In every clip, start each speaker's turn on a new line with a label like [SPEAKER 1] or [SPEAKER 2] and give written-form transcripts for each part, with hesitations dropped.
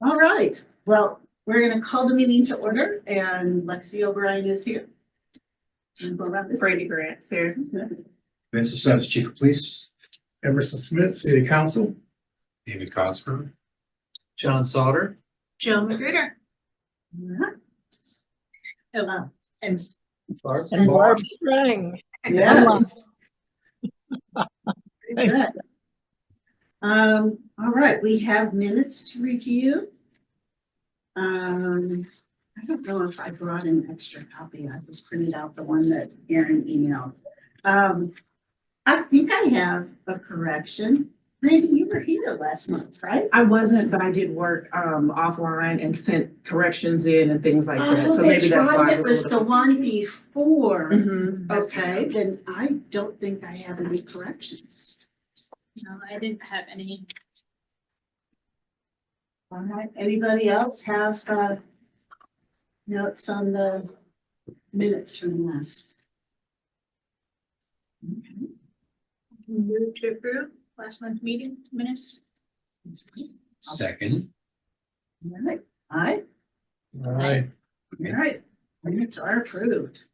[SPEAKER 1] All right, well, we're gonna call the meeting to order and Lexi O'Brien is here. And go around this.
[SPEAKER 2] Brady Grant's here.
[SPEAKER 3] Vincent Simmons, Chief of Police.
[SPEAKER 4] Emerson Smith, City Council.
[SPEAKER 3] David Cosper.
[SPEAKER 5] John Sauter.
[SPEAKER 2] Joe Magruder.
[SPEAKER 1] And
[SPEAKER 5] Barb.
[SPEAKER 1] And
[SPEAKER 6] Barb Strang.
[SPEAKER 1] yes. Very good. All right, we have minutes to review. I don't know if I brought an extra copy. I just printed out the one that Aaron emailed. I think I have a correction. Randy, you were here last month, right?
[SPEAKER 2] I wasn't, but I did work offline and sent corrections in and things like that.
[SPEAKER 1] Oh,
[SPEAKER 2] So maybe that's
[SPEAKER 1] right.
[SPEAKER 2] why I
[SPEAKER 1] It
[SPEAKER 2] was
[SPEAKER 1] was
[SPEAKER 2] a
[SPEAKER 1] the
[SPEAKER 2] little.
[SPEAKER 1] one before.
[SPEAKER 2] Mhm.
[SPEAKER 1] Okay, then I don't think I have any corrections.
[SPEAKER 7] No, I didn't have any.
[SPEAKER 1] All right, anybody else have notes on the minutes from last? Okay.
[SPEAKER 7] Move to approve last month's meeting minutes.
[SPEAKER 1] Yes, please.
[SPEAKER 3] Second.
[SPEAKER 1] All right, aye,
[SPEAKER 5] All right.
[SPEAKER 1] all right, minutes are approved.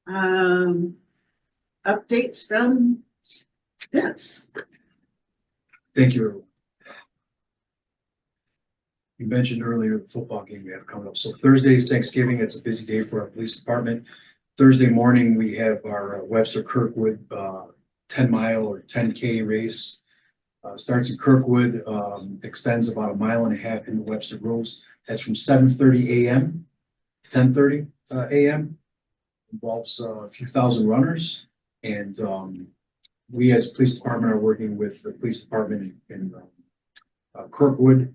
[SPEAKER 1] Updates from Vince.
[SPEAKER 3] Thank you, everyone. You mentioned earlier the football game we have coming up. So Thursday is Thanksgiving. It's a busy day for our police department. Thursday morning, we have our Webster Kirkwood 10-mile or 10K race. Starts in Kirkwood, extends about 1.5 miles into Webster Groves. That's from 7:30 a.m. to 10:30 a.m. Involves a few thousand runners. And we as a police department are working with the police department in Kirkwood,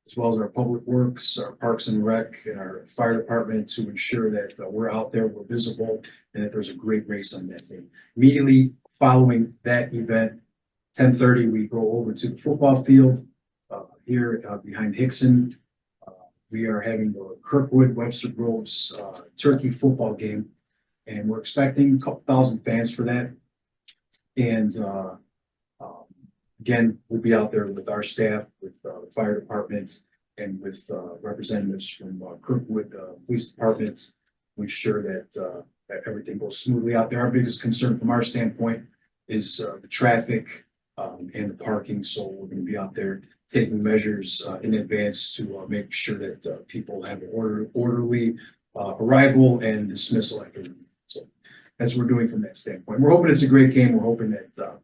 [SPEAKER 3] as well as our public works, our parks and rec, and our fire department to ensure that we're out there, we're visible, and that there's a great race on that day. Immediately following that event, 10:30, we go over to the football field here behind Hickson. We are having the Kirkwood Webster Groves turkey football game, and we're expecting a couple thousand fans for that. And again, we'll be out there with our staff, with the fire departments, and with representatives from Kirkwood Police Departments to ensure that everything goes smoothly out there. Our biggest concern from our standpoint is the traffic and the parking. So we're going to be out there taking measures in advance to make sure that people have an orderly arrival and dismissal after. So that's what we're doing from that standpoint. We're hoping it's a great game. We're hoping that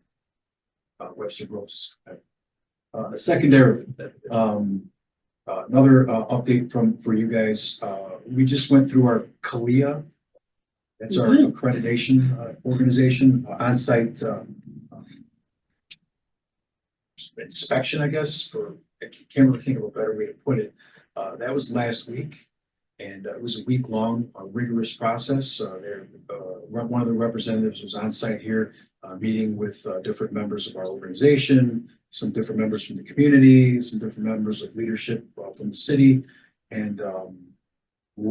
[SPEAKER 3] Webster Groves. Secondary, another update for you guys. We just went through our CALIA. That's our accreditation organization, on-site inspection, I guess. I can't really think of a better way to put it. That was last week, and it was a week-long, rigorous process. One of the representatives was on site here, meeting with different members of our organization, some different members from the community, some different members of leadership from the city, and we're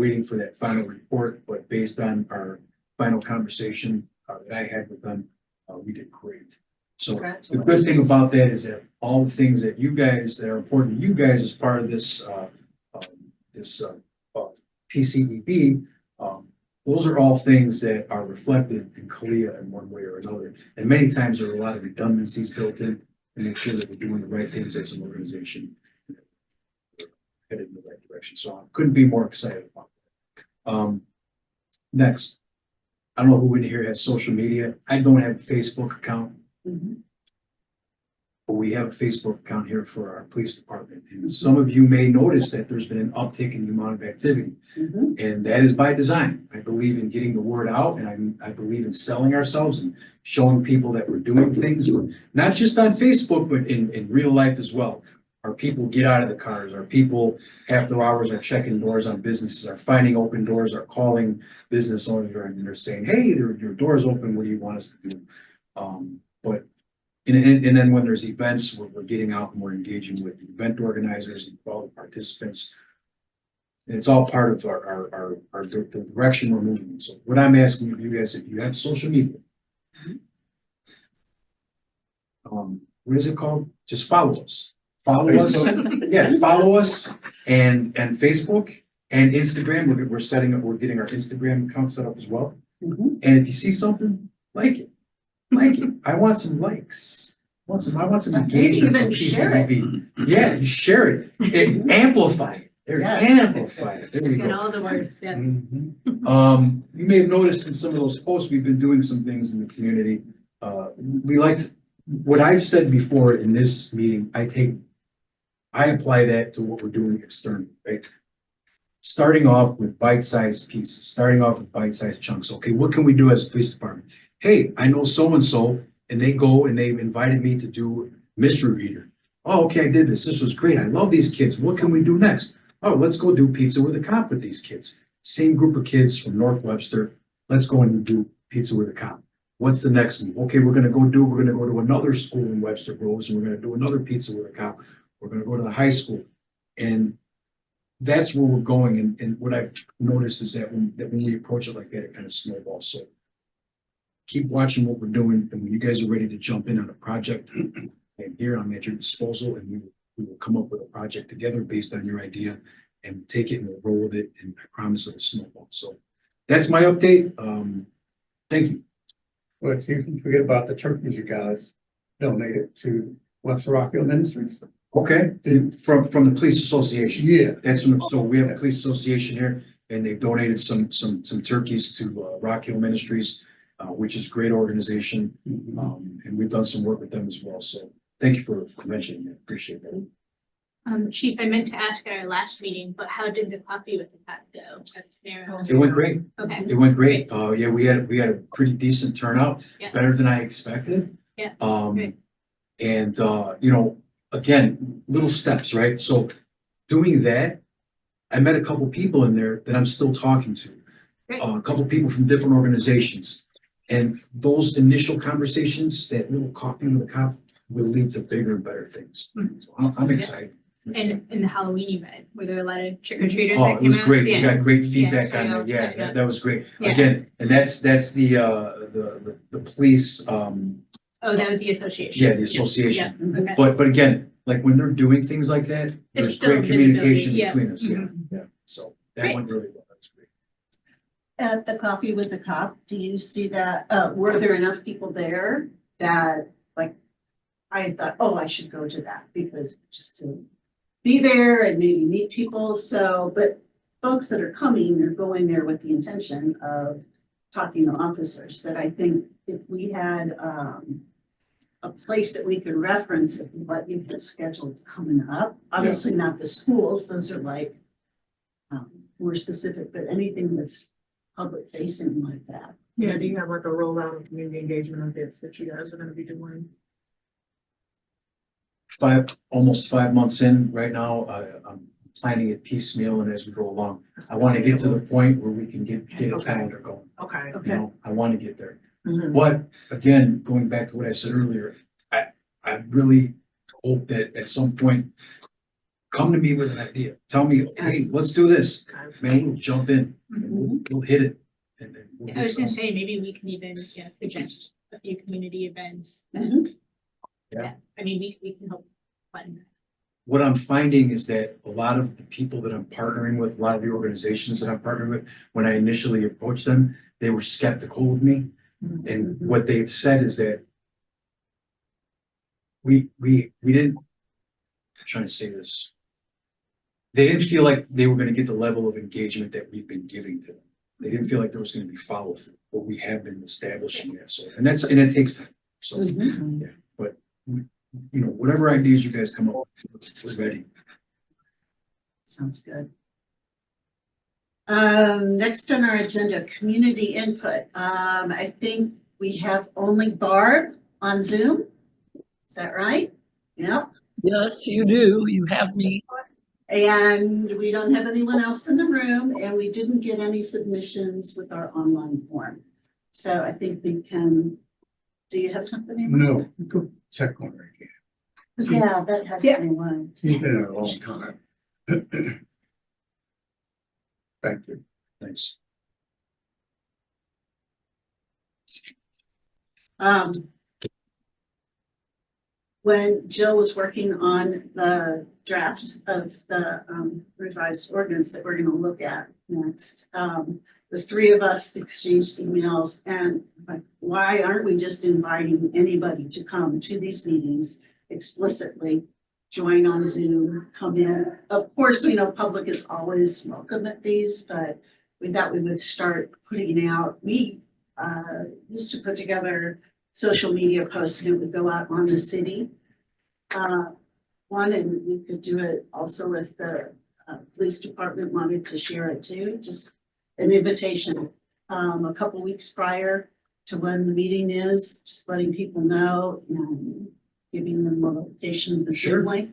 [SPEAKER 3] waiting for that final report. But based on our final conversation that I had with them, we did great. So the good thing about that is that all the things that you guys that are important to you guys as part of this PCEB, those are all things that are reflected in CALIA in one way or another. And many times there are a lot of redundancies built in to make sure that we're doing the right things as an organization, headed in the right direction. So I couldn't be more excited about that. Next, I don't know who in here has social media. I don't have a Facebook account. But we have a Facebook account here for our police department. And some of you may notice that there's been an uptick in the amount of activity. And that is by design. I believe in getting the word out, and I believe in selling ourselves and showing people that we're doing things, not just on Facebook, but in real life as well. Our people get out of the cars. Our people, after hours, are checking doors on businesses, are finding open doors, are calling business owners, and they're saying, hey, your door's open. What do you want us to do? And then when there's events, we're getting out and we're engaging with the event organizers and all the participants. And it's all part of the direction we're moving in. So what I'm asking you guys, if you have social media, what is it called? Just follow us. follow us. Yeah, follow us and Facebook and Instagram. We're setting up, we're getting our Instagram account set up as well.
[SPEAKER 1] Mhm.
[SPEAKER 3] And if you see something, like it, like it. I want some likes. I want some engagement from
[SPEAKER 1] Even share it.
[SPEAKER 3] PCDB. Yeah, you share it. Amplify it. There,
[SPEAKER 1] Yes.
[SPEAKER 3] amplify it. There you
[SPEAKER 7] Get
[SPEAKER 3] go.
[SPEAKER 7] all the words, yeah.
[SPEAKER 3] You may have noticed in some of those posts, we've been doing some things in the community. We like, what I've said before in this meeting, I apply that to what we're doing externally, right? Starting off with bite-sized pieces, starting off with bite-sized chunks. Okay, what can we do as a police department? Hey, I know so-and-so, and they go and they've invited me to do mystery reader. Oh, okay, I did this. This was great. I love these kids. What can we do next? Oh, let's go do pizza with a cop with these kids. Same group of kids from North Webster. Let's go and do pizza with a cop. What's the next move? Okay, we're gonna go to another school in Webster Groves, and we're gonna do another pizza with a cop. We're gonna go to the high school. And that's where we're going. And what I've noticed is that when we approach it like that, it kind of snowballs. So keep watching what we're doing. And when you guys are ready to jump in on a project, I'm here, I'm at your disposal, and we will come up with a project together based on your idea and take it and we'll roll with it. And I promise it'll snowball. So that's my update. Thank you.
[SPEAKER 4] But you can forget about the turkeys you guys donated to West Rockville Ministries.
[SPEAKER 3] Okay, from the police association.
[SPEAKER 4] Yeah.
[SPEAKER 3] That's so we have a police association here, and they've donated some turkeys to Rock Hill Ministries, which is a great organization. And we've done some work with them as well. So thank you for mentioning it. Appreciate that.
[SPEAKER 7] Chief, I meant to ask at our last meeting, but how did the coffee with the cat go?
[SPEAKER 3] It went great.
[SPEAKER 7] Okay,
[SPEAKER 3] It went great. Yeah, we had a pretty decent turnout,
[SPEAKER 7] Yeah.
[SPEAKER 3] better than I expected.
[SPEAKER 7] Yeah,
[SPEAKER 3] And
[SPEAKER 7] great.
[SPEAKER 3] again, little steps, right? So doing that, I met a couple people in there that I'm still talking to.
[SPEAKER 7] Great.
[SPEAKER 3] A couple people from different organizations. And those initial conversations, that little coffee with a cop, will lead to bigger and better things.
[SPEAKER 7] Mhm.
[SPEAKER 3] So I'm excited. I'm excited.
[SPEAKER 7] And in the Halloween event, were there a lot of trick or treaters
[SPEAKER 3] Oh,
[SPEAKER 7] that
[SPEAKER 3] it
[SPEAKER 7] came
[SPEAKER 3] was
[SPEAKER 7] out?
[SPEAKER 3] great. We
[SPEAKER 7] Yeah.
[SPEAKER 3] got great feedback on
[SPEAKER 7] turnout,
[SPEAKER 3] that. Yeah,
[SPEAKER 7] turnout.
[SPEAKER 3] that was great.
[SPEAKER 7] Yeah.
[SPEAKER 3] Again, and that's the police,
[SPEAKER 7] Oh, that was the association.
[SPEAKER 3] yeah, the association.
[SPEAKER 7] Yeah, okay.
[SPEAKER 3] But again, like when they're doing things like that, there's
[SPEAKER 7] still
[SPEAKER 3] great communication
[SPEAKER 7] visibility, yeah.
[SPEAKER 3] between us. Yeah,
[SPEAKER 7] Mhm.
[SPEAKER 3] yeah. So that
[SPEAKER 7] Great.
[SPEAKER 3] went really well. That was great.
[SPEAKER 1] At the coffee with the cop, do you see that, were there enough people there that, like, I thought, oh, I should go to that because just to be there and maybe meet people, so, but folks that are coming, they're going there with the intention of talking to officers, but I think if we had, a place that we could reference of what you have scheduled coming up, obviously not the schools, those are like, more specific, but anything that's public facing like that.
[SPEAKER 2] Yeah, do you have like a rollout of community engagement events that you guys are gonna be doing?
[SPEAKER 3] Almost 5 months in right now. I'm planning it piecemeal and as we go along. I want to get to the point where we can get a
[SPEAKER 2] Okay.
[SPEAKER 3] calendar going.
[SPEAKER 2] Okay.
[SPEAKER 3] You know, I want to get there.
[SPEAKER 2] Mhm.
[SPEAKER 3] But again, going back to what I said earlier, I really hope that at some point, come to me with an idea. Tell me, hey, let's do this.
[SPEAKER 2] Okay.
[SPEAKER 3] Man, we'll jump in and we'll hit it. And then we'll
[SPEAKER 7] I was
[SPEAKER 3] get
[SPEAKER 7] gonna
[SPEAKER 3] some.
[SPEAKER 7] say, maybe we can even, suggest a few community events. that-
[SPEAKER 1] Mhm.
[SPEAKER 3] Yeah.
[SPEAKER 7] I mean, we can help fund.
[SPEAKER 3] What I'm finding is that a lot of the people that I'm partnering with, a lot of the organizations that I'm partnering with, when I initially approached them, they were skeptical of me. And what they've said is that we didn't, I'm trying to say this. They didn't feel like they were gonna get the level of engagement that we've been giving to them. They didn't feel like there was gonna be follow through, but we have been establishing that. So, and it takes time. So,
[SPEAKER 1] Mhm.
[SPEAKER 3] whatever ideas you guys come up with, we're ready.
[SPEAKER 1] Sounds good. Next on our agenda, community input. I think we have only Barb on Zoom. Is that right? Yep.
[SPEAKER 6] Yes, you do. You have me.
[SPEAKER 1] And we don't have anyone else in the room and we didn't get any submissions with our online form. So I think we can, do you have something? Amos?
[SPEAKER 4] No, go check on her again.
[SPEAKER 1] Yeah, that has to be one.
[SPEAKER 4] She's been there a long time. Thank you.
[SPEAKER 3] Thanks.
[SPEAKER 1] when Jill was working on the draft of the revised ordinance that we're gonna look at next, the three of us exchanged emails and like, why aren't we just inviting anybody to come to these meetings explicitly? Join on Zoom, come in. Of course, we know public is always welcome at these, but we thought we would start putting out, we used to put together social media posts and it would go out on the city. One, and we could do it also if the police department wanted to share it too, just an invitation. A couple weeks prior to when the meeting is, just letting people know and giving them the location of the
[SPEAKER 3] Sure.
[SPEAKER 1] Zoom link.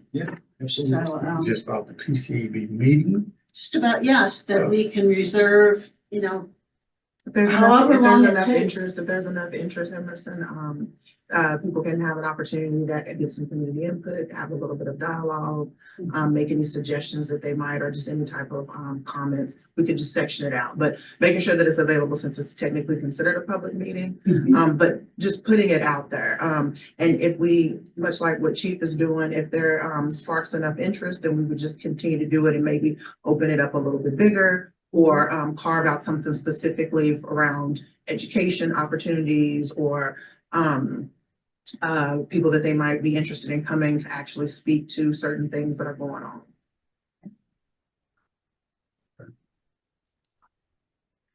[SPEAKER 3] Absolutely.
[SPEAKER 1] So,
[SPEAKER 4] Just about the PCB meeting.
[SPEAKER 1] just about, yes, that we can reserve,
[SPEAKER 2] If there's
[SPEAKER 1] However
[SPEAKER 2] enough,
[SPEAKER 1] long it
[SPEAKER 2] enough
[SPEAKER 1] takes.
[SPEAKER 2] interest, if there's enough interest, Emerson, people can have an opportunity to give some community input, have a little bit of dialogue, make any suggestions that they might, or just any type of, comments. We could just section it out, but making sure that it's available since it's technically considered a public meeting. But just putting it out there. And if we, much like what Chief is doing, if there, sparks enough interest, then we would just continue to do it and maybe open it up a little bit bigger. Or carve out something specifically around education opportunities or people that they might be interested in coming to actually speak to certain things that are going on.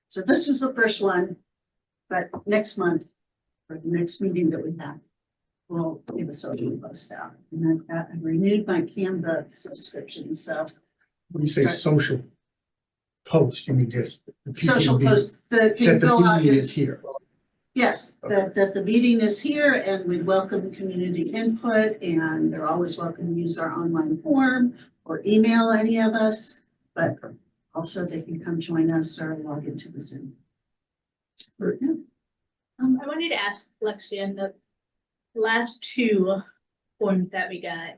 [SPEAKER 1] so this was the first one. But next month, or the next meeting that we have, we'll give a social post out. And I renewed my Canva subscription, so
[SPEAKER 4] When you say social post, you mean just the
[SPEAKER 1] social
[SPEAKER 4] PCB,
[SPEAKER 1] post,
[SPEAKER 4] that
[SPEAKER 1] can
[SPEAKER 4] the
[SPEAKER 1] go out.
[SPEAKER 4] meeting is here.
[SPEAKER 1] Yes, that the meeting is here and we welcome community input and they're always welcome to use our online form or email any of us. But also they can come join us or log into the Zoom. Yeah.
[SPEAKER 7] I wanted to ask Lexia, in the last two forms that we got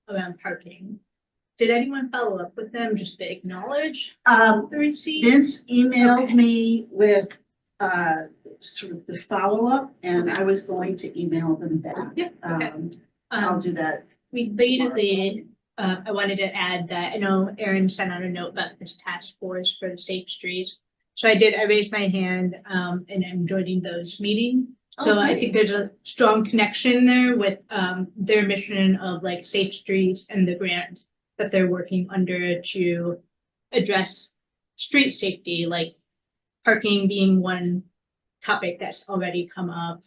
[SPEAKER 7] around parking, did anyone follow up with them just to acknowledge the receipt?
[SPEAKER 1] Vince emailed
[SPEAKER 7] Okay.
[SPEAKER 1] me with sort of the follow-up and I was going to email them back.
[SPEAKER 7] Yeah, okay.
[SPEAKER 1] I'll do that.
[SPEAKER 7] We basically, I wanted to add that, I know Erin sent out a note about this task force for the safe streets. So I raised my hand, and I'm joining those meetings. So I think there's a strong connection there with, their mission of like safe streets and the grant that they're working under to address street safety, like parking being one topic that's already come up,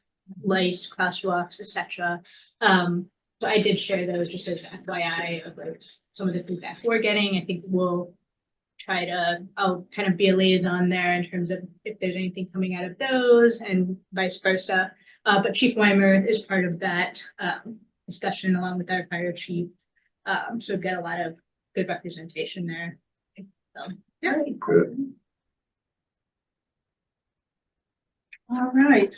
[SPEAKER 7] lights, crosswalks, etc. So I did share those just as FYI of like some of the feedback we're getting. I think I'll kind of be a liaison there in terms of if there's anything coming out of those and vice versa. But Chief Weimer is part of that discussion along with our fire chief. So get a lot of good representation there. So, yeah.
[SPEAKER 4] Good.
[SPEAKER 1] All right,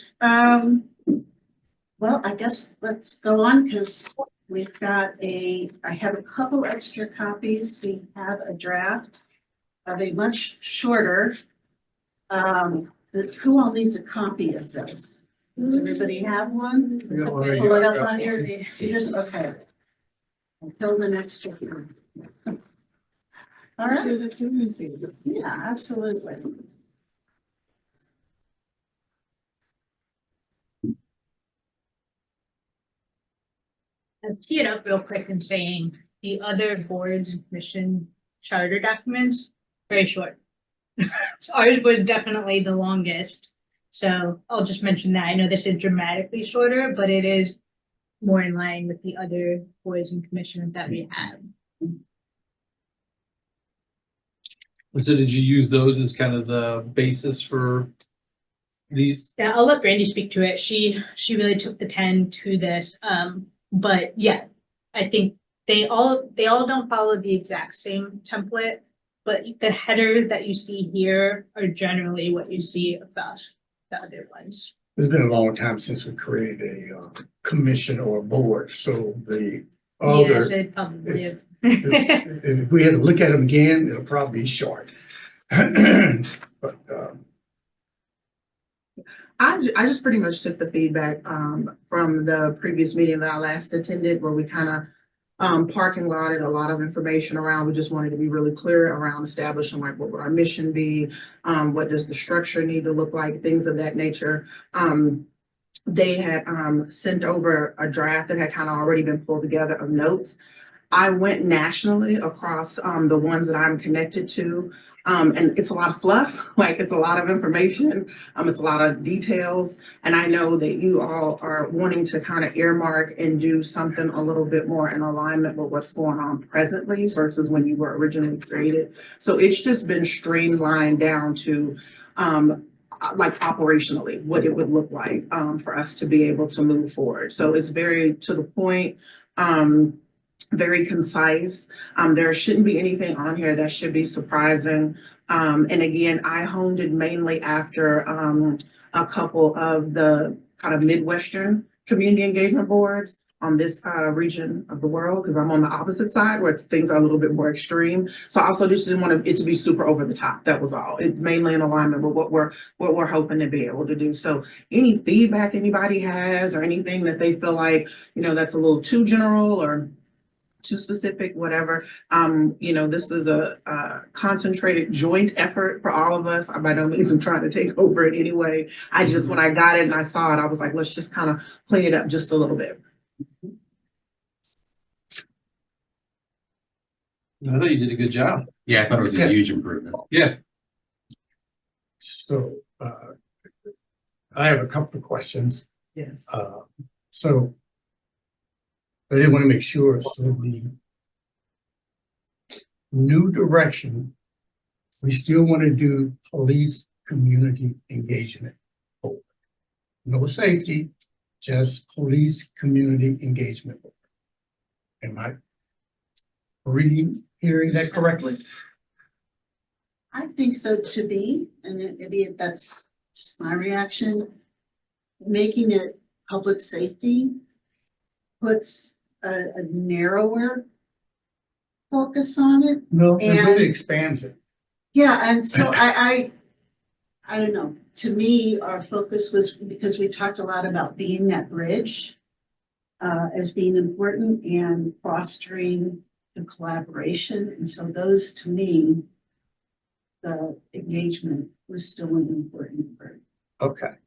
[SPEAKER 1] well, I guess let's go on because we've got I have a couple extra copies. We have a draft of a much shorter. Who all needs a copy of this? Does everybody have one?
[SPEAKER 4] We got one right
[SPEAKER 1] Pull it
[SPEAKER 4] here.
[SPEAKER 1] up on your, you just, okay. I'll fill the next one. All right, yeah, absolutely.
[SPEAKER 7] I'll tee it up real quick and saying the other boards and commission charter documents, very short. So ours was definitely the longest. So I'll just mention that. I know this is dramatically shorter, but it is more in line with the other boards and commissions that we have.
[SPEAKER 5] So did you use those as kind of the basis for these?
[SPEAKER 7] Yeah, I'll let Brandy speak to it. She really took the pen to this. But yeah, I think they all don't follow the exact same template, but the headers that you see here are generally what you see across the other ones.
[SPEAKER 4] It's been a long time since we created a commission or a board, so the
[SPEAKER 7] Yes,
[SPEAKER 4] other,
[SPEAKER 7] it probably
[SPEAKER 4] it's-
[SPEAKER 7] is.
[SPEAKER 4] if we had to look at them again, it'll probably be short. But
[SPEAKER 2] I just pretty much took the feedback from the previous meeting that I last attended where we kind of parking lotted a lot of information around. We just wanted to be really clear around establishing like what would our mission be, what does the structure need to look like, things of that nature. They had sent over a draft that had kind of already been pulled together of notes. I went nationally across the ones that I'm connected to. And it's a lot of fluff, like it's a lot of information, it's a lot of details. And I know that you all are wanting to kind of earmark and do something a little bit more in alignment with what's going on presently versus when you were originally created. So it's just been streamlined down to like operationally what it would look like for us to be able to move forward. So it's very to the point. Very concise. There shouldn't be anything on here that should be surprising. And again, I honed it mainly after a couple of the kind of Midwestern community engagement boards on this region of the world, because I'm on the opposite side where things are a little bit more extreme. So I also just didn't want it to be super over the top. That was all. It's mainly in alignment with what we're hoping to be able to do. So any feedback anybody has or anything that they feel like, that's a little too general or too specific, whatever. This is a concentrated joint effort for all of us. By no means I'm trying to take over it anyway. I just, when I got it and I saw it, I was like, let's just kind of clean it up just a little bit.
[SPEAKER 5] I thought you did a good job.
[SPEAKER 8] Yeah, I thought it was
[SPEAKER 4] Yeah.
[SPEAKER 8] a huge improvement.
[SPEAKER 5] Yeah.
[SPEAKER 4] So, I have a couple of questions.
[SPEAKER 2] Yes.
[SPEAKER 4] So I did want to make sure, so the new direction, we still want to do police community engagement. No safety, just police community engagement. Am I hearing that correctly?
[SPEAKER 1] I think so to be, and maybe that's just my reaction. Making it public safety puts a narrower focus on it.
[SPEAKER 4] No, it
[SPEAKER 1] And-
[SPEAKER 4] really expands it.
[SPEAKER 1] Yeah, and so I don't know. To me, our focus was because we talked a lot about being that bridge as being important and fostering the collaboration. And so those, to me, the engagement was still an important part.
[SPEAKER 4] Okay.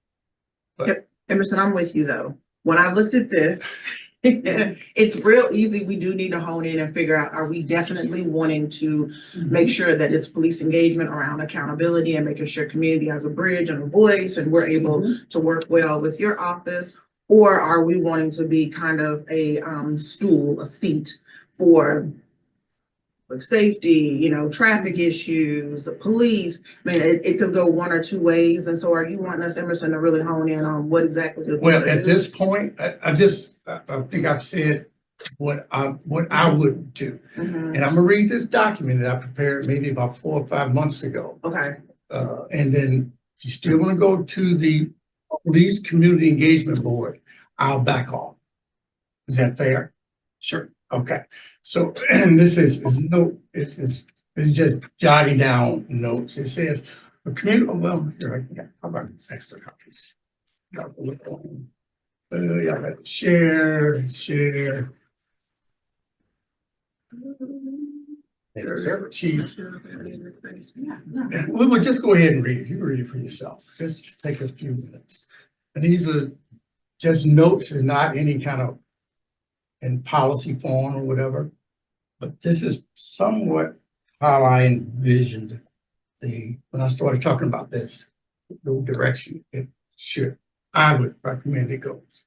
[SPEAKER 2] Emerson, I'm with you though. When I looked at this, it's real easy. We do need to hone in and figure out, are we definitely wanting to make sure that it's police engagement around accountability and making sure community has a bridge and a voice and we're able to work well with your office? Or are we wanting to be kind of a stool, a seat for like safety, traffic issues, the police? I mean, it could go one or two ways. And so are you wanting us, Emerson, to really hone in on what exactly?
[SPEAKER 4] Well, at this point, I think I've said what I would do.
[SPEAKER 2] Mhm.
[SPEAKER 4] And I'm gonna read this document that I prepared maybe about 4 or 5 months ago.
[SPEAKER 2] Okay,
[SPEAKER 4] And then if you still wanna go to the Police Community Engagement Board, I'll back off. Is that fair?
[SPEAKER 8] Sure.
[SPEAKER 4] Okay, so and this is just jotting down notes. It says, a community, well, here, how about extra copies? Yeah, let's share. Chief. We'll just go ahead and read it. You can read it for yourself. Just take a few minutes. And these are just notes, and not any kind of in policy form or whatever. But this is somewhat how I envisioned when I started talking about this, the direction I would recommend it goes.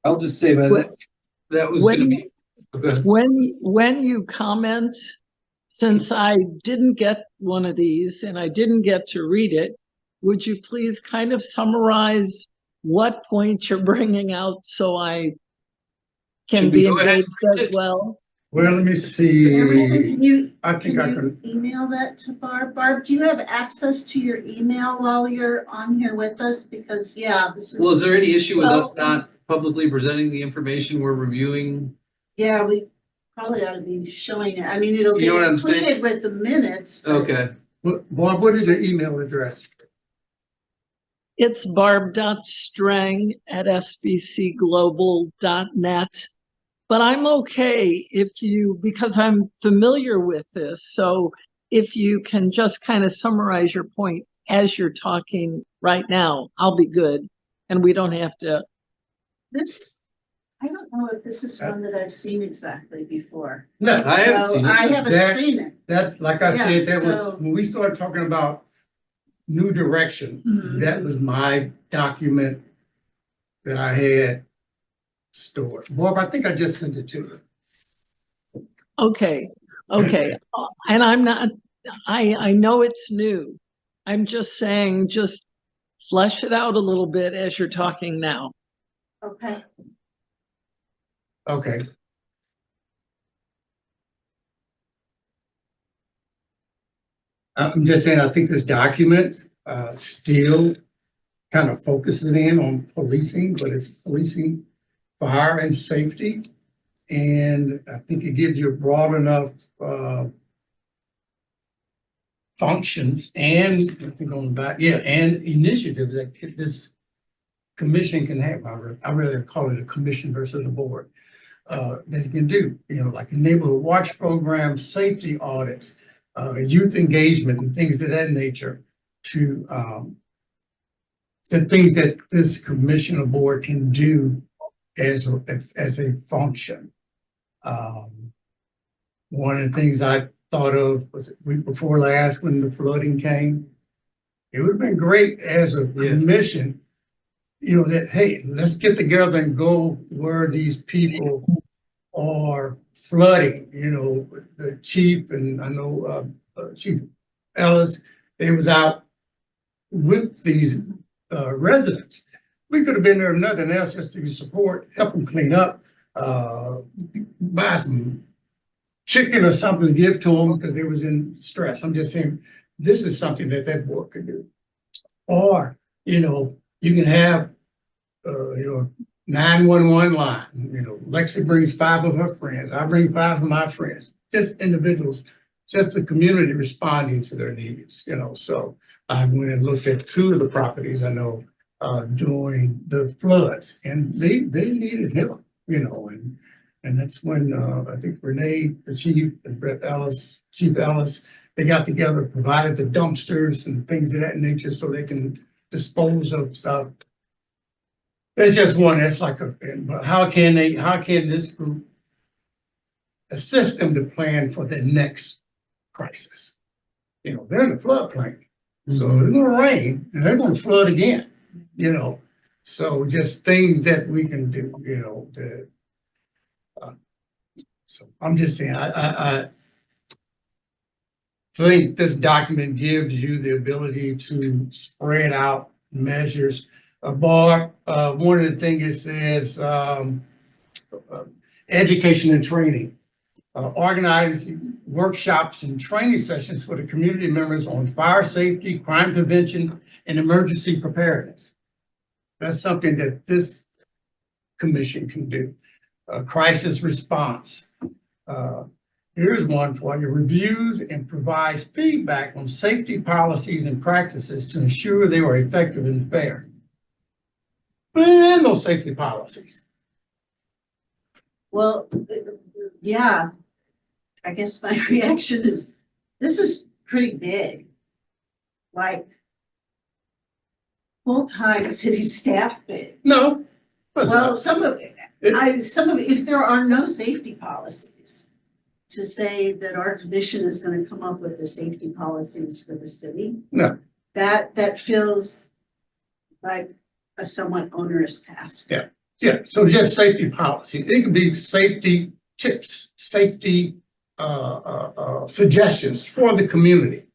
[SPEAKER 5] I'll just say that was gonna be, okay.
[SPEAKER 6] When you comment, since I didn't get one of these and I didn't get to read it, would you please kind of summarize what point you're bringing out so I can
[SPEAKER 5] Should we
[SPEAKER 6] be
[SPEAKER 5] go ahead and
[SPEAKER 6] engaged
[SPEAKER 5] read
[SPEAKER 6] as
[SPEAKER 5] it?
[SPEAKER 6] well?
[SPEAKER 4] Well, let me
[SPEAKER 1] Emerson,
[SPEAKER 4] see.
[SPEAKER 1] can you,
[SPEAKER 4] I
[SPEAKER 1] can
[SPEAKER 4] think I
[SPEAKER 1] you
[SPEAKER 4] can,
[SPEAKER 1] email that to Barb? Barb, do you have access to your email while you're on here with us? Because, yeah, this
[SPEAKER 5] Well, is
[SPEAKER 1] is,
[SPEAKER 5] there any issue with us
[SPEAKER 6] Well-
[SPEAKER 5] not publicly presenting the information we're reviewing?
[SPEAKER 1] yeah, we probably ought to be showing it. I mean, it'll
[SPEAKER 5] You know
[SPEAKER 1] get
[SPEAKER 5] what I'm saying?
[SPEAKER 1] included with the minutes. but-
[SPEAKER 5] Okay,
[SPEAKER 4] Bob, what is your email address?
[SPEAKER 6] It's barb.strang@sbcglobal.net. But I'm okay if you, because I'm familiar with this, so if you can just kind of summarize your point as you're talking right now, I'll be good. And we don't have to,
[SPEAKER 1] This, I don't know if this is one that I've seen exactly before.
[SPEAKER 4] No,
[SPEAKER 5] I haven't
[SPEAKER 1] So
[SPEAKER 5] seen
[SPEAKER 1] I
[SPEAKER 5] it.
[SPEAKER 1] haven't
[SPEAKER 4] That's-
[SPEAKER 1] seen it.
[SPEAKER 4] that, like I
[SPEAKER 1] Yeah,
[SPEAKER 4] said, that
[SPEAKER 1] so-
[SPEAKER 4] was, when we started talking about new direction,
[SPEAKER 1] Mhm.
[SPEAKER 4] that was my document that I had stored. Bob, I think I just sent it to you.
[SPEAKER 6] okay. And I'm not, I know it's new. I'm just saying, just flesh it out a little bit as you're talking now.
[SPEAKER 1] Okay.
[SPEAKER 4] Okay. I'm just saying, I think this document still kind of focuses in on policing, but it's policing fire and safety. And I think it gives you a broad enough functions and, I think on the back, yeah, and initiatives that this commission can have. I rather call it a commission versus a board. That you can do, you know, like the neighborhood watch program, safety audits, youth engagement and things of that nature to the things that this commission or board can do as a function. One of the things I thought of was week before last when the flooding came. It would have been great as a
[SPEAKER 5] Yeah.
[SPEAKER 4] commission, you know, that, hey, let's get together and go where these people are flooding, you know, the chief and I know Chief Ellis, they was out with these residents. We could have been there, nothing else, just to support, help them clean up, buy some chicken or something to give to them because they was in stress. I'm just saying, this is something that board could do. Or, you know, you can have, you know, 911 line, you know, Lexi brings 5 of her friends, I bring 5 of my friends, just individuals, just the community responding to their needs, you know. So I went and looked at 2 of the properties I know during the floods, and they needed help, you know, and that's when I think Renee, the chief, and Brett Ellis, Chief Ellis, they got together, provided the dumpsters and things of that nature so they can dispose of stuff. It's just one, it's like but how can this group assist them to plan for the next crisis? You know, they're in the floodplain, so it's gonna rain and they're gonna flood again, you know? So just things that we can do, you know, so I'm just saying, I think this document gives you the ability to spread out measures. Barb, one of the things it says, education and training. Organize workshops and training sessions for the community members on fire safety, crime prevention, and emergency preparedness. That's something that this commission can do. Crisis response. Here's one for you. Reviews and provides feedback on safety policies and practices to ensure they are effective and fair. And no safety policies.
[SPEAKER 1] Well, yeah, I guess my reaction is, this is pretty big. Like full-time city staff big.
[SPEAKER 4] No.
[SPEAKER 1] Well, some of, if there are no safety policies, to say that our commission is gonna come up with the safety policies for the city.
[SPEAKER 4] No.
[SPEAKER 1] That feels like a somewhat onerous task.
[SPEAKER 4] Yeah. Yeah, so just safety policy. It could be safety tips, safety suggestions for the community.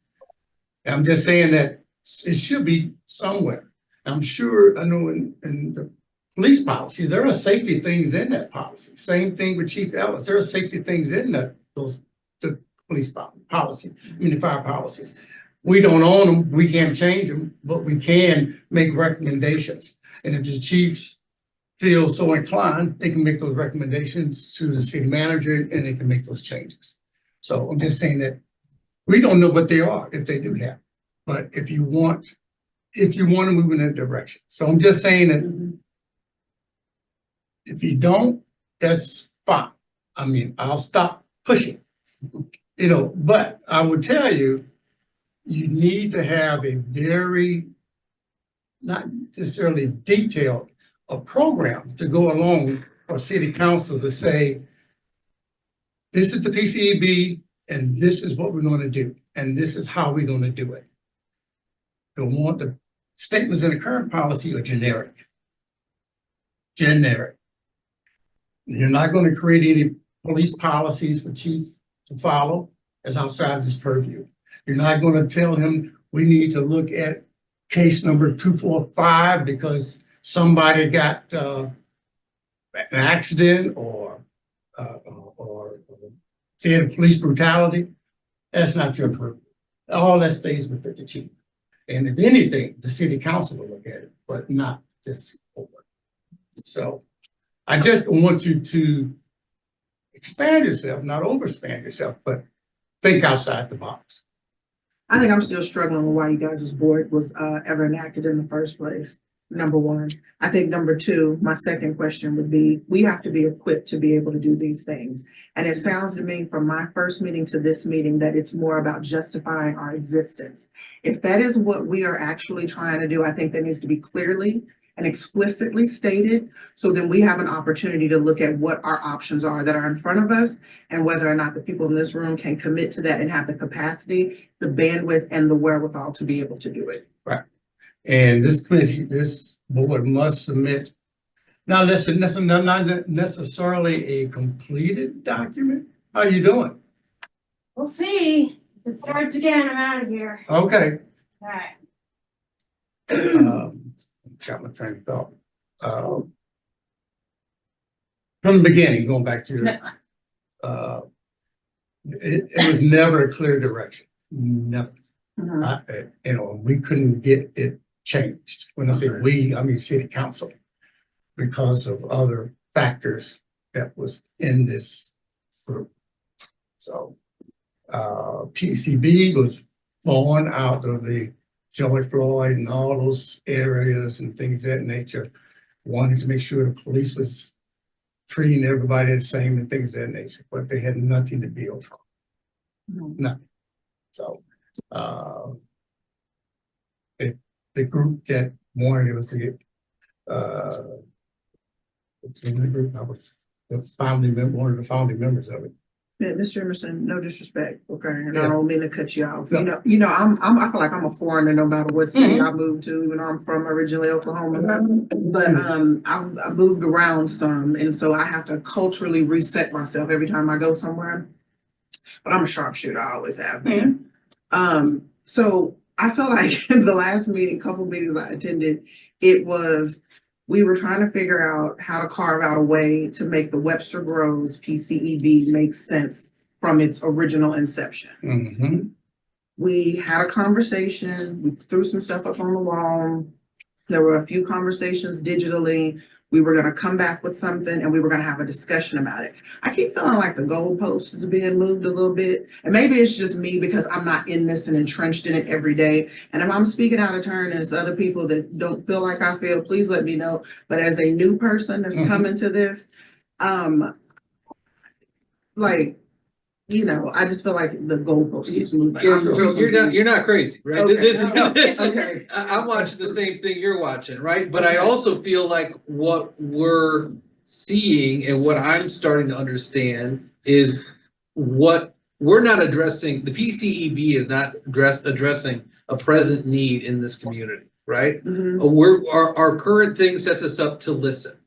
[SPEAKER 4] And I'm just saying that it should be somewhere. I'm sure, I know in the police policies, there are safety things in that policy. Same thing with Chief Ellis. There are safety things in the police policy, the fire policies. We don't own them, we can't change them, but we can make recommendations. And if the chiefs feel so inclined, they can make those recommendations to the city manager and they can make those changes. So I'm just saying that we don't know what they are if they do have. But if you want to move in that direction. So I'm just saying that
[SPEAKER 1] Mhm.
[SPEAKER 4] if you don't, that's fine. I mean, I'll stop pushing, but I would tell you, you need to have a very, not necessarily detailed, a program to go along for city council to say, this is the PCEB and this is what we're going to do. And this is how we're going to do it. Don't want the statements in the current policy are generic. Generic. You're not going to create any police policies for chief to follow as outside of this purview. You're not going to tell him we need to look at case number 245 because somebody got an accident or said police brutality. That's not your purview. All that stays with the chief. And if anything, the city council will look at it, but not this board. So I just want you to expand yourself, not overexpand yourself, but think outside the box.
[SPEAKER 2] I think I'm still struggling with why you guys' board was ever enacted in the first place, number one. I think number two, my second question would be, we have to be equipped to be able to do these things. And it sounds to me from my first meeting to this meeting that it's more about justifying our existence. If that is what we are actually trying to do, I think that needs to be clearly and explicitly stated, so then we have an opportunity to look at what our options are that are in front of us and whether or not the people in this room can commit to that and have the capacity, the bandwidth, and the wherewithal to be able to do it.
[SPEAKER 4] Right. And this committee, this board must submit, not necessarily a completed document. How are you doing?
[SPEAKER 8] We'll see. If it starts again, I'm out of here.
[SPEAKER 4] Okay.
[SPEAKER 8] All right.
[SPEAKER 4] Got my train of thought. From the beginning, going back to your, it was never a clear direction. Never. We couldn't get it changed. When I say we, I mean city council, because of other factors that was in this group. So PCB was born out of the George Floyd and all those areas and things of that nature. Wanted to make sure the police was treating everybody the same and things of that nature, but they had nothing to build from. Nothing. So the group that wanted us to get it's in the group, I was the founding member, one of the founding members of it.
[SPEAKER 2] Yeah, Mr. Emerson, no disrespect, okay, and
[SPEAKER 4] Yeah.
[SPEAKER 2] I don't mean to cut you off.
[SPEAKER 4] No.
[SPEAKER 2] I feel like I'm a foreigner no matter what city I moved to, even though I'm from originally Oklahoma. But I moved around some, and so I have to culturally reset myself every time I go somewhere. But I'm a sharpshooter, I always have been. So I feel like in the last meeting, couple meetings I attended, we were trying to figure out how to carve out a way to make the Webster Groves PCEB make sense from its original inception. We had a conversation, we threw some stuff up on the wall. There were a few conversations digitally. We were gonna come back with something and we were gonna have a discussion about it. I keep feeling like the goalpost is being moved a little bit. And maybe it's just me because I'm not in this and entrenched in it every day. And if I'm speaking out of turn and it's other people that don't feel like I feel, please let me know. But as a new person that's coming to this, you know, I just feel like the goalpost keeps moving. I'm real
[SPEAKER 5] You're not crazy, right?
[SPEAKER 2] Okay.
[SPEAKER 5] This-
[SPEAKER 2] Okay.
[SPEAKER 5] I'm watching the same thing you're watching, right? But I also feel like what we're seeing and what I'm starting to understand is what we're not addressing, the PCEB is not addressing a present need in this community, right?
[SPEAKER 2] Mhm.
[SPEAKER 5] Our current thing sets us up to listen,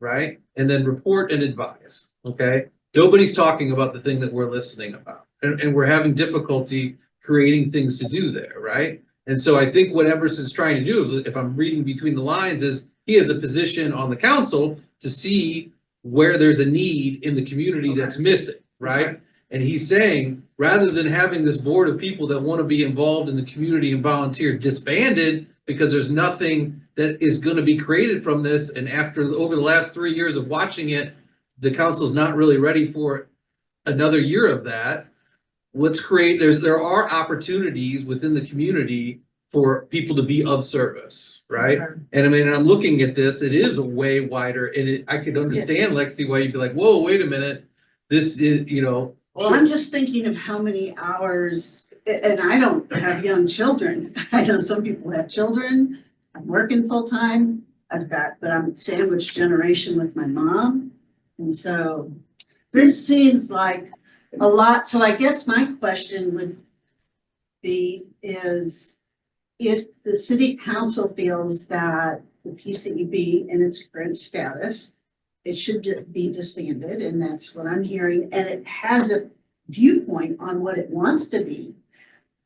[SPEAKER 5] right? And then report and advise, okay? Nobody's talking about the thing that we're listening about. And we're having difficulty creating things to do there, right? And so I think what Emerson's trying to do, is, if I'm reading between the lines, is he has a position on the council to see where there's a need in the community that's missing, right?
[SPEAKER 2] Okay.
[SPEAKER 5] And he's saying, rather than having this board of people that want to be involved in the community and volunteer disbanded because there's nothing that is going to be created from this, and over the last 3 years of watching it, the council's not really ready for another year of that. Let's create, there are opportunities within the community for people to be of service, right?
[SPEAKER 2] Okay.
[SPEAKER 5] And I mean, I'm looking at this, it is a way wider, and I could understand, Lexi, why you'd be like, whoa, wait a minute. This is, you know.
[SPEAKER 1] Well, I'm just thinking of how many hours, and I don't have young children. I know some people have children. I'm working full-time. But I'm sandwich generation with my mom. And so this seems like a lot. So I guess my question would be is if the city council feels that the PCEB in its current status, it should just be disbanded, and that's what I'm hearing, and it has a viewpoint on what it wants to be.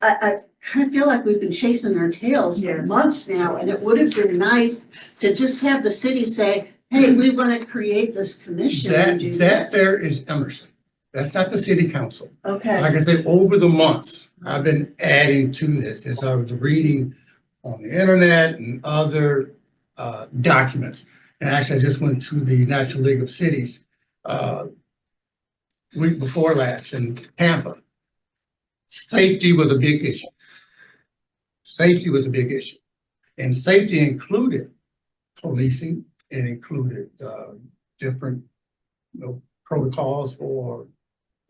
[SPEAKER 1] I kind of feel like we've been chasing our tails for
[SPEAKER 2] Yes.
[SPEAKER 1] months now, and it would have been nice to just have the city say, hey, we want to create this commission and do
[SPEAKER 4] That there
[SPEAKER 1] this.
[SPEAKER 4] is Emerson. That's not the city council.
[SPEAKER 1] Okay,
[SPEAKER 4] Like I said, over the months, I've been adding to this as I was reading on the internet and other documents. And actually, I just went to the National League of Cities week before last in Tampa. Safety was a big issue. Safety was a big issue. And safety included policing, it included different protocols for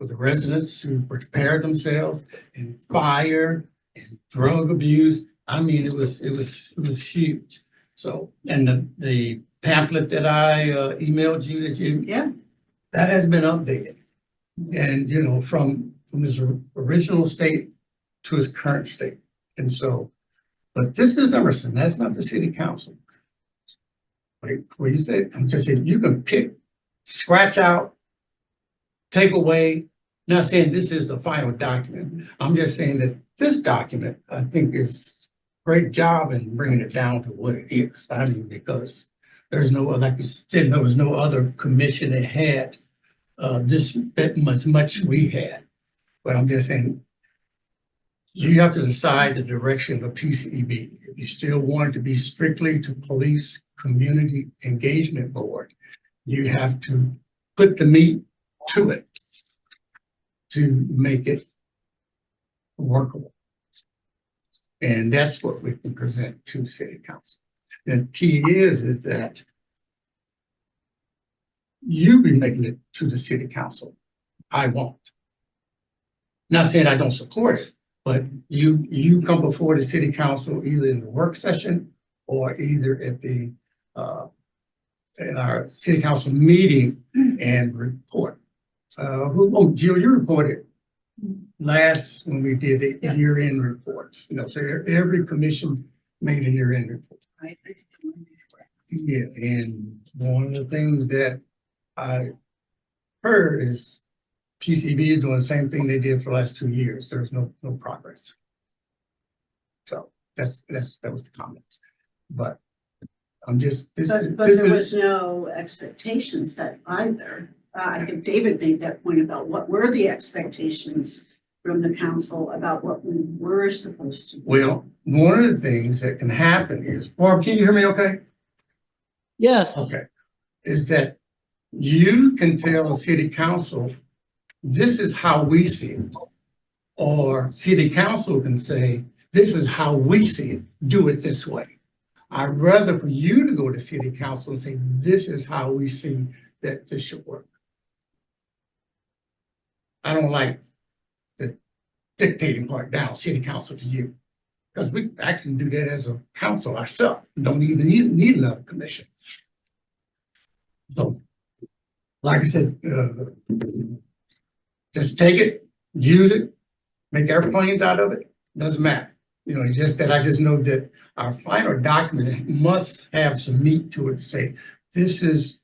[SPEAKER 4] the residents to prepare themselves, and fire and drug abuse. I mean, it was huge. So, and the pamphlet that I emailed you,
[SPEAKER 1] yeah,
[SPEAKER 4] that has been updated. And, from his original state to his current state. And so, but this is Emerson, that's not the city council. Like what you said, I'm just saying, you can pick, scratch out, take away. Not saying this is the final document. I'm just saying that this document, I think, is a great job in bringing it down to what it is. I mean, because there's no, like you said, there was no other commission that had this bit much we had. But I'm just saying, you have to decide the direction of PCEB. If you still want it to be strictly to police community engagement board, you have to put the meat to it to make it workable. And that's what we can present to city council. The key is that you be making it to the city council. I won't. Not saying I don't support it, but you come before the city council either in the work session or either at the in our city council meeting and report. Jill, you reported last when we did the year-end reports. So every commission made a year-end report.
[SPEAKER 1] right.
[SPEAKER 4] Yeah, and one of the things that I heard is PCB is doing the same thing they did for the last 2 years. There's no progress. So that was the comments. But I'm just
[SPEAKER 1] But there was no expectations set either. I think David made that point about what were the expectations from the council about what we were supposed to do.
[SPEAKER 4] well, one of the things that can happen is, Barb, can you hear me okay?
[SPEAKER 6] Yes.
[SPEAKER 4] Okay. Is that you can tell the city council, this is how we see it. Or city council can say, this is how we see it, do it this way. I'd rather for you to go to city council and say, this is how we see that this should work. I don't like dictating part down, city council to you. Because we actually do that as a council ourselves, don't even need another commission. So, like I said, just take it, use it, make airplanes out of it, doesn't matter. You know, it's just that I just know that our final document must have some meat to it to say, this is,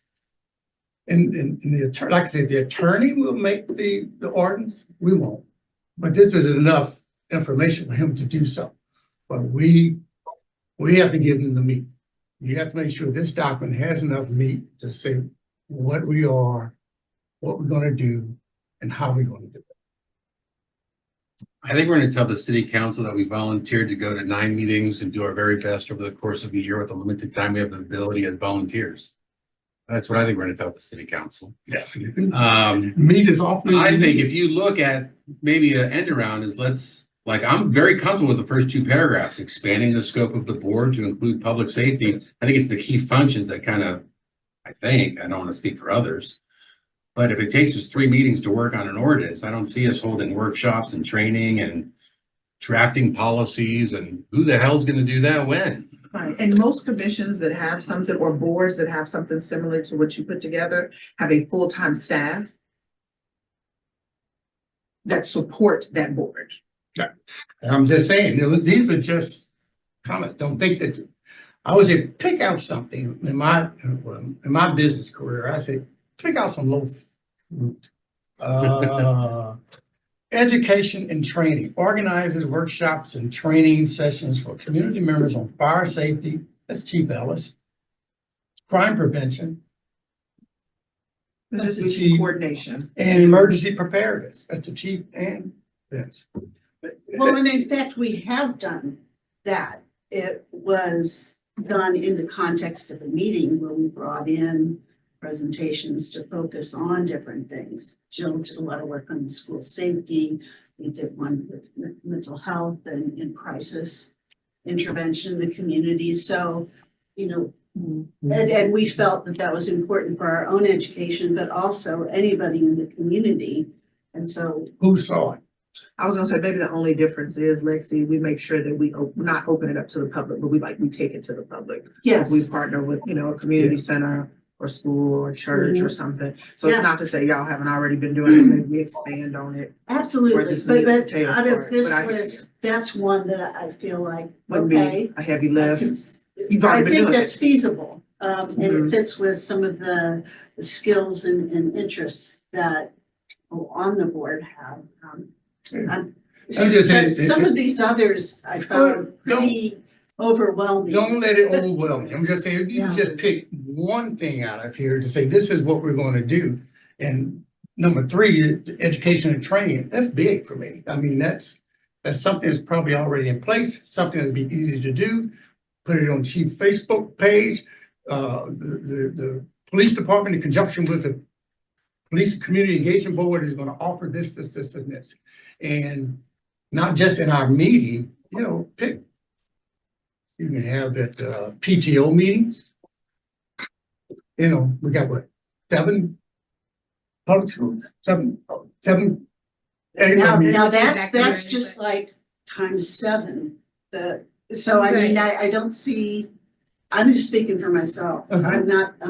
[SPEAKER 4] and the attorney, like I said, the attorney will make the ordinance, we won't. But this is enough information for him to do so. But we have to give him the meat. You have to make sure this document has enough meat to say what we are, what we're gonna do, and how we're gonna do it.
[SPEAKER 9] I think we're gonna tell the city council that we volunteered to go to 9 meetings and do our very best over the course of a year with the limited time we have the ability as volunteers. That's what I think we're gonna tell the city council.
[SPEAKER 4] Yeah.
[SPEAKER 9] Meat
[SPEAKER 4] is awfully.
[SPEAKER 9] I think if you look at maybe an end around is I'm very comfortable with the first 2 paragraphs, expanding the scope of the board to include public safety. I think it's the key functions that I don't want to speak for others. But if it takes us 3 meetings to work on an ordinance, I don't see us holding workshops and training and drafting policies, and who the hell's gonna do that when?
[SPEAKER 2] Right, and most commissions that have something, or boards that have something similar to what you put together, have a full-time staff that support that board.
[SPEAKER 4] I'm just saying, you know, these are just comments. Don't think that, I would say, pick out something in my business career. I say, pick out some low fruit. Education and training, organizes workshops and training sessions for community members on fire safety. That's Chief Ellis. Crime prevention. That's
[SPEAKER 2] This
[SPEAKER 4] the
[SPEAKER 2] is
[SPEAKER 4] chief.
[SPEAKER 2] coordination.
[SPEAKER 4] And emergency preparedness. That's the chief and Vince.
[SPEAKER 1] Well, and in fact, we have done that. It was done in the context of a meeting where we brought in presentations to focus on different things. Jill did a lot of work on school safety. We did one with mental health and crisis intervention in the community. So, you know, and we felt that that was important for our own education, but also anybody in the community. And so,
[SPEAKER 4] Who saw it?
[SPEAKER 2] I was gonna say, maybe the only difference is, Lexi, we make sure that we not open it up to the public, but we take it to the public.
[SPEAKER 1] yes.
[SPEAKER 2] We partner with, a community center or school or church or something. So
[SPEAKER 1] Yeah.
[SPEAKER 2] it's not to say y'all haven't already been doing it, maybe we expand on it.
[SPEAKER 1] Absolutely,
[SPEAKER 2] this
[SPEAKER 1] but
[SPEAKER 2] meat and potatoes
[SPEAKER 1] out of
[SPEAKER 2] part,
[SPEAKER 1] this
[SPEAKER 2] but I hear
[SPEAKER 1] list, that's one that I feel like,
[SPEAKER 2] Wouldn't
[SPEAKER 1] okay.
[SPEAKER 2] be a heavy lift. You've
[SPEAKER 1] I
[SPEAKER 2] already been
[SPEAKER 1] think
[SPEAKER 2] doing
[SPEAKER 1] that's feasible, and it
[SPEAKER 2] Mhm.
[SPEAKER 1] fits with some of the skills and interests that on the board have.
[SPEAKER 4] just saying-
[SPEAKER 1] But some of these others I found pretty overwhelming.
[SPEAKER 4] Don't let it overwhelm you. I'm just saying, you
[SPEAKER 1] Yeah.
[SPEAKER 4] just pick one thing out of here to say, this is what we're gonna do. And number 3, education and training, that's big for me. I mean, that's something that's probably already in place, something that'd be easy to do. Put it on chief Facebook page, the police department in conjunction with the police community engagement board is gonna offer this, and this. And not just in our meeting, pick. You can have at PTO meetings. We got 7 public schools, 7.
[SPEAKER 1] Now that's
[SPEAKER 7] Exactly right,
[SPEAKER 1] just like times 7. So I mean, I don't see, I'm just speaking for myself.
[SPEAKER 4] Uh-huh.
[SPEAKER 1] I'm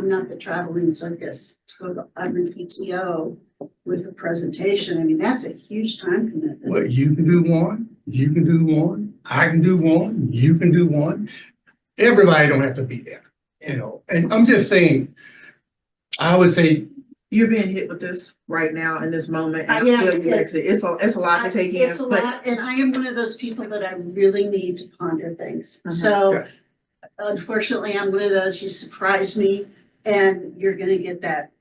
[SPEAKER 1] not the traveling circus to go every PTO with a presentation. I mean, that's a huge time commitment.
[SPEAKER 4] Well, you can do one, you can do one, I can do one, you can do one. Everybody don't have to be there, and I'm just saying, I would say,
[SPEAKER 2] You're being hit with this right now in this moment. And I
[SPEAKER 1] Yeah,
[SPEAKER 2] feel you,
[SPEAKER 1] it's-
[SPEAKER 2] Lexi. It's a lot to take in,
[SPEAKER 1] It's a
[SPEAKER 2] but
[SPEAKER 1] lot, and I am one of those people that I really need to ponder things.
[SPEAKER 2] Uh-huh.
[SPEAKER 1] So
[SPEAKER 4] Yeah.
[SPEAKER 1] unfortunately, I'm one of those, you surprise me and you're gonna get that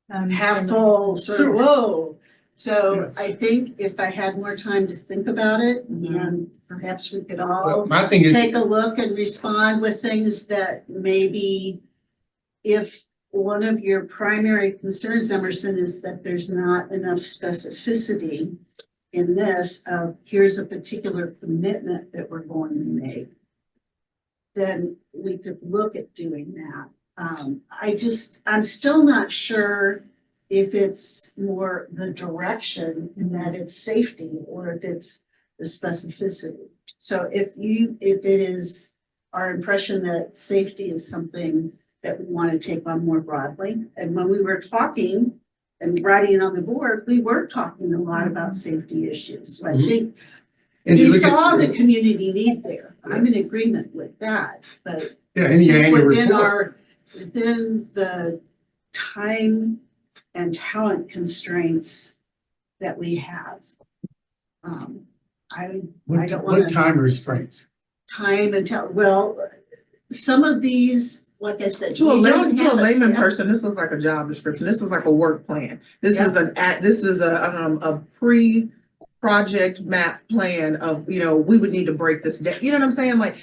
[SPEAKER 1] half full sort of,
[SPEAKER 4] Sure.
[SPEAKER 1] whoa. So I think if I had more time to think about it, and perhaps we could all
[SPEAKER 4] my thing is,
[SPEAKER 1] take a look and respond with things that maybe if one of your primary concerns, Emerson, is that there's not enough specificity in this of here's a particular commitment that we're going to make, then we could look at doing that. I'm still not sure if it's more the direction in that it's safety, or if it's the specificity. So if it is our impression that safety is something that we want to take on more broadly, and when we were talking and writing on the board, we were talking a lot about safety issues. So I
[SPEAKER 3] Mhm.
[SPEAKER 1] think
[SPEAKER 4] And you
[SPEAKER 1] we
[SPEAKER 4] look at
[SPEAKER 1] saw the
[SPEAKER 4] your-
[SPEAKER 1] community need there. I'm in agreement with that, but
[SPEAKER 4] Yeah, in your annual
[SPEAKER 1] within
[SPEAKER 4] report.
[SPEAKER 1] within the time and talent constraints that we have. I
[SPEAKER 4] What,
[SPEAKER 1] don't
[SPEAKER 4] what
[SPEAKER 1] wanna-
[SPEAKER 4] time restraints?
[SPEAKER 1] time and well, some of these, like I said.
[SPEAKER 2] To a
[SPEAKER 1] you don't have
[SPEAKER 2] layman
[SPEAKER 1] staff-
[SPEAKER 2] person, this looks like a job description. This is like a work plan. This
[SPEAKER 1] Yeah.
[SPEAKER 2] is this is a pre-project map plan of, we would need to break this down. You know what I'm saying? Like,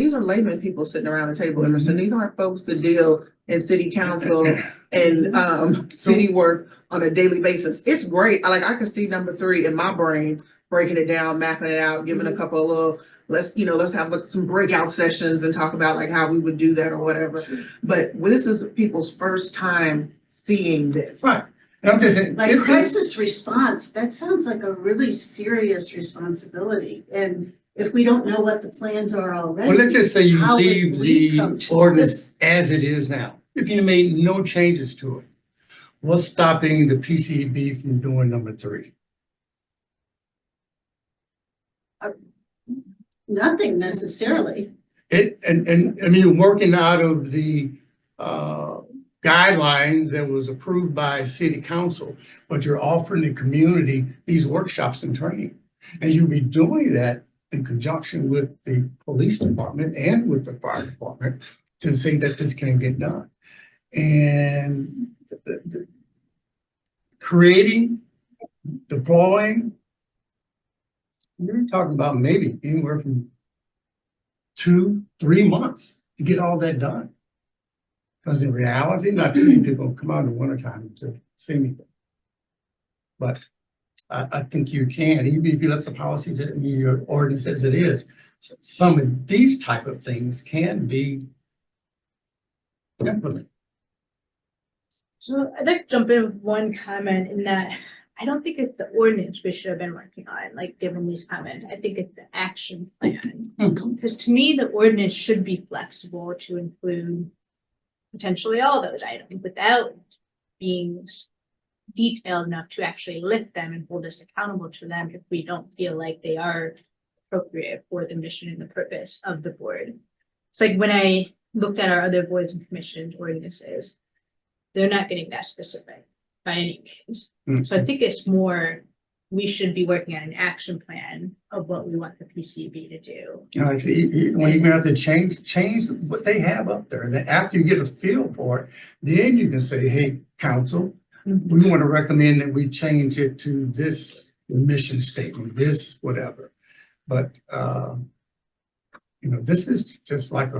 [SPEAKER 2] these are layman people sitting around the table, Emerson. These aren't folks that deal in city council and, city work on a daily basis. It's great. I can see number 3 in my brain, breaking it down, mapping it out, giving a couple of little, let's have some breakout sessions and talk about like how we would do that or whatever. But this is people's first time seeing this.
[SPEAKER 4] Right. And I'm just saying.
[SPEAKER 1] Like crisis response, that sounds like a really serious responsibility. And if we don't know what the plans are already.
[SPEAKER 4] Well, let's just say you
[SPEAKER 1] how would
[SPEAKER 4] leave
[SPEAKER 1] we come
[SPEAKER 4] the
[SPEAKER 1] to
[SPEAKER 4] ordinance
[SPEAKER 1] this?
[SPEAKER 4] as it is now. If you made no changes to it, what's stopping the PCB from doing number 3?
[SPEAKER 1] Nothing necessarily.
[SPEAKER 4] And I mean, working out of the guideline that was approved by city council, but you're offering the community these workshops and training. And you'll be doing that in conjunction with the police department and with the fire department to say that this can get done. And creating, deploying, you're talking about maybe anywhere from 2-3 months to get all that done. Because in reality, not too many people come out in the wintertime to see anything. But I think you can, even if you let the policies in your ordinance as it is, some of these type of things can be implemented.
[SPEAKER 7] So I'd like to jump in with one comment in that I don't think it's the ordinance we should have been working on, like given these comments. I think it's the action plan. Because to me, the ordinance should be flexible to include potentially all those items without being detailed enough to actually lift them and hold us accountable to them if we don't feel like they are appropriate for the mission and the purpose of the board. It's like when I looked at our other boards and commissions ordinances, they're not getting that specific by any means. So I think it's more, we should be working on an action plan of what we want the PCB to do.
[SPEAKER 4] You know, when you have to change what they have up there, and then after you get a feel for it, then you can say, hey, council, we want to recommend that we change it to this mission statement, this, whatever. But, this is just like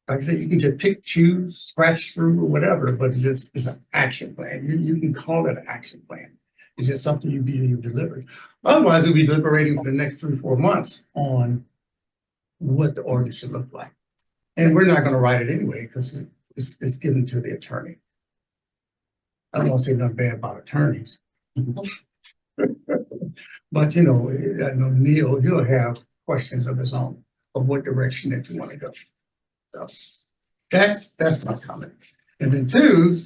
[SPEAKER 4] I said, you can just pick, choose, scratch through or whatever, but it's an action plan. You can call it an action plan. It's just something you delivered. Otherwise, we'll be deliberating for the next 3-4 months on what the ordinance should look like. And we're not going to write it anyway because it's given to the attorney. I don't want to say nothing bad about attorneys. But, I know Neil, he'll have questions of his own of what direction that you want to go. So that's my comment. And then 2,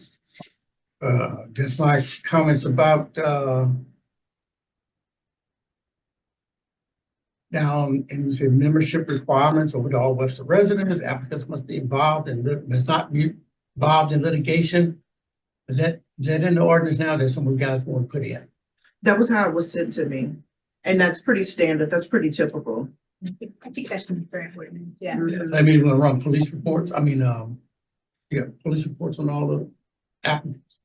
[SPEAKER 4] just my comments about down and you say membership requirements over to all Webster residents, applicants must be involved and must not be involved in litigation. Is that in the ordinance now that some of you guys want to put in?
[SPEAKER 2] That was how it was sent to me. And that's pretty standard. That's pretty typical.
[SPEAKER 7] I think that's very important, yeah.
[SPEAKER 4] I mean, we're on police reports. I mean, police reports on all the applicants.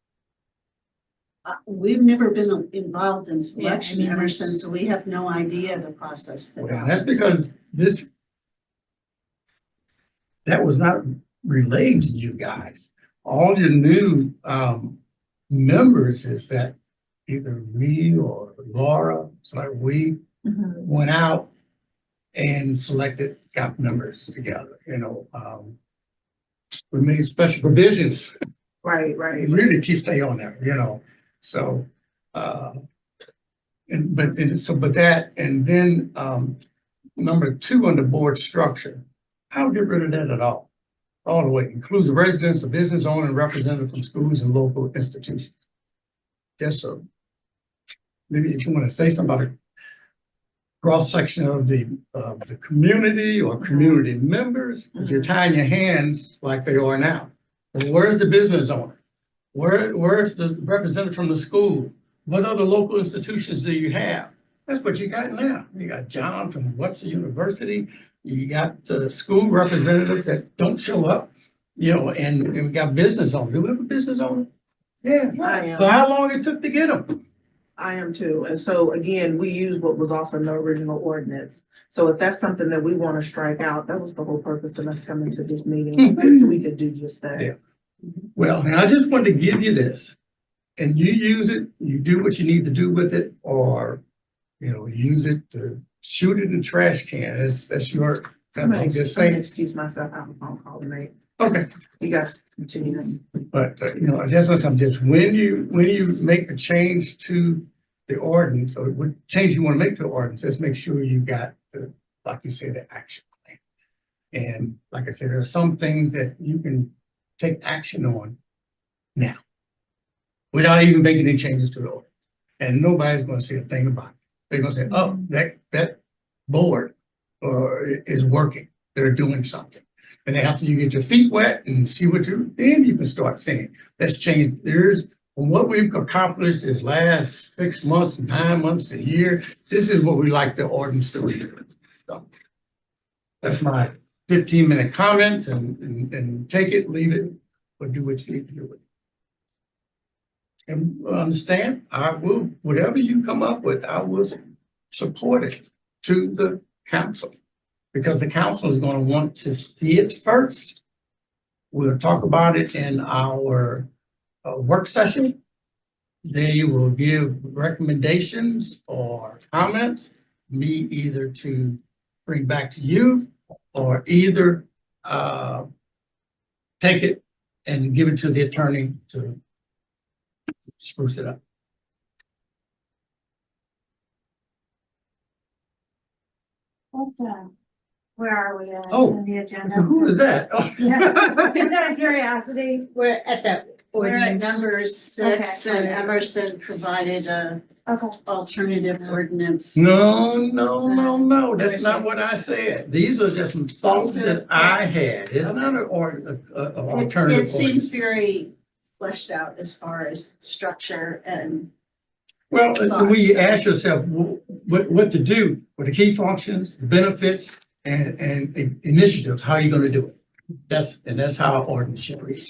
[SPEAKER 1] We've never been involved in selection,
[SPEAKER 7] mean,
[SPEAKER 1] Emerson, so we have no idea the process.
[SPEAKER 4] Well, that's because that was not relayed to you guys. All your new members is that either me or Laura, we went out and got members together, we made special provisions
[SPEAKER 2] Right, right.
[SPEAKER 4] really keep stay on there, you know, so, but that, and then, number two on the board structure, I would get rid of that at all the way, includes the residents, the business owner, and representative from schools and local institutions. Just so, maybe if you want to say something about a cross-section of the community or community members, if you're tying your hands like they are now. Well, where's the business owner? Where's the representative from the school? What other local institutions do you have? That's what you got now. You got John from Webster University. You got the school representative that don't show up, you know, and we got business owners. Do we have a business owner? Yeah.
[SPEAKER 2] I am.
[SPEAKER 4] So how long it took to get them?
[SPEAKER 2] I am too. And so again, we use what was off in the original ordinance. So if that's something that we want to strike out, that was the whole purpose of us coming to this meeting, so we could do just that.
[SPEAKER 4] Yeah. Well, and I just wanted to give you this, and you use it, you do what you need to do with it, or, you know, use it to shoot it in the trash can. That's your,
[SPEAKER 2] I'm gonna
[SPEAKER 4] just saying.
[SPEAKER 2] excuse myself, I have a phone call tonight.
[SPEAKER 4] Okay.
[SPEAKER 2] You guys continue.
[SPEAKER 4] But, you know, that's what I'm just, when you make a change to the ordinance, or what change you want to make to the ordinance, just make sure you got the, like you said, the action plan. And like I said, there are some things that you can take action on now without even making any changes to the order. And nobody's going to say a thing about it. They're going to say, oh, that board is working. They're doing something. And after you get your feet wet and see what then you can start saying, let's change. From what we've accomplished this last 6 months, 9 months, a year, this is what we like the ordinance to read. So that's my 15-minute comments, and take it, leave it, or do what you need to do with it. And understand, I will, whatever you come up with, I will support it to the council, because the council is going to want to see it first. We'll talk about it in our work session. They will give recommendations or comments, me either to bring back to you, or either take it and give it to the attorney to spruce it up.
[SPEAKER 8] Okay. Where are we at
[SPEAKER 4] Oh,
[SPEAKER 8] in the agenda?
[SPEAKER 4] Who is that? Oh.
[SPEAKER 8] Yeah, just out of curiosity.
[SPEAKER 1] We're at that, we're at
[SPEAKER 7] Ordinance.
[SPEAKER 1] number 6, and
[SPEAKER 8] Okay.
[SPEAKER 1] Emerson provided a
[SPEAKER 8] Okay.
[SPEAKER 1] alternative ordinance.
[SPEAKER 4] No, that's not what I said. These are just some thoughts that I had. It's not an alternative.
[SPEAKER 1] It seems very fleshed out as far as structure and
[SPEAKER 4] Well, when you ask yourself what to do, what the key functions, the benefits, and initiatives, how are you gonna do it? That's how our ordinance should read.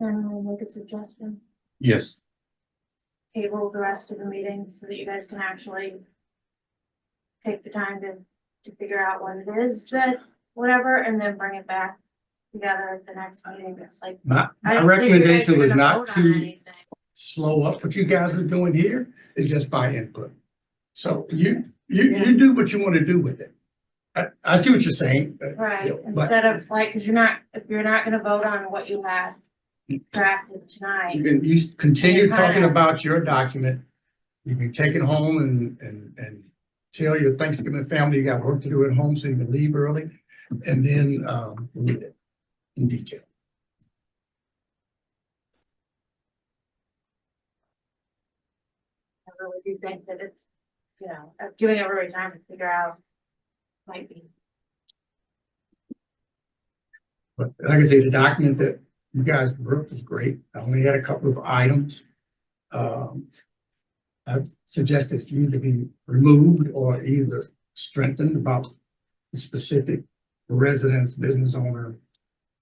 [SPEAKER 8] Can I make a suggestion?
[SPEAKER 9] Yes.
[SPEAKER 8] Table the rest of the meeting so that you guys can actually take the time to figure out what it is that, whatever, and then bring it back together at the next meeting. It's like.
[SPEAKER 4] My
[SPEAKER 8] I didn't think you guys
[SPEAKER 4] recommendation
[SPEAKER 8] were
[SPEAKER 4] was
[SPEAKER 8] gonna
[SPEAKER 4] not
[SPEAKER 8] vote on
[SPEAKER 4] to
[SPEAKER 8] anything.
[SPEAKER 4] slow up what you guys are doing here. It's just by input. So you do what you want to do with it. I see what you're saying.
[SPEAKER 8] Right,
[SPEAKER 4] you know, but-
[SPEAKER 8] instead of like, cause if you're not gonna vote on what you had drafted tonight.
[SPEAKER 4] You continue
[SPEAKER 8] Kinda-
[SPEAKER 4] talking about your document. You can take it home and tell your Thanksgiving family you got work to do at home, so you can leave early, and then read it in detail.
[SPEAKER 8] I really do think that it's, giving everybody time to figure out might be.
[SPEAKER 4] But like I say, the document that you guys wrote was great. I only had a couple of items. I've suggested either be removed or either strengthened about the specific residents, business owner,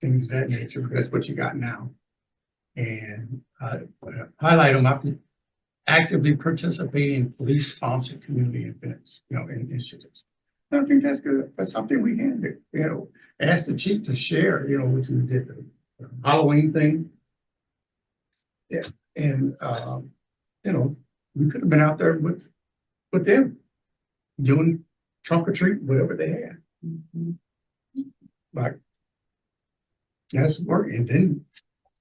[SPEAKER 4] things of that nature. That's what you got now. And highlight them, actively participating in police-sponsored community events, and initiatives. I think that's good. That's something we can do. Ask the chief to share, what you did, the Halloween thing. Yeah, and we could have been out there with them doing trunk or treat, whatever they had. But that's work, and then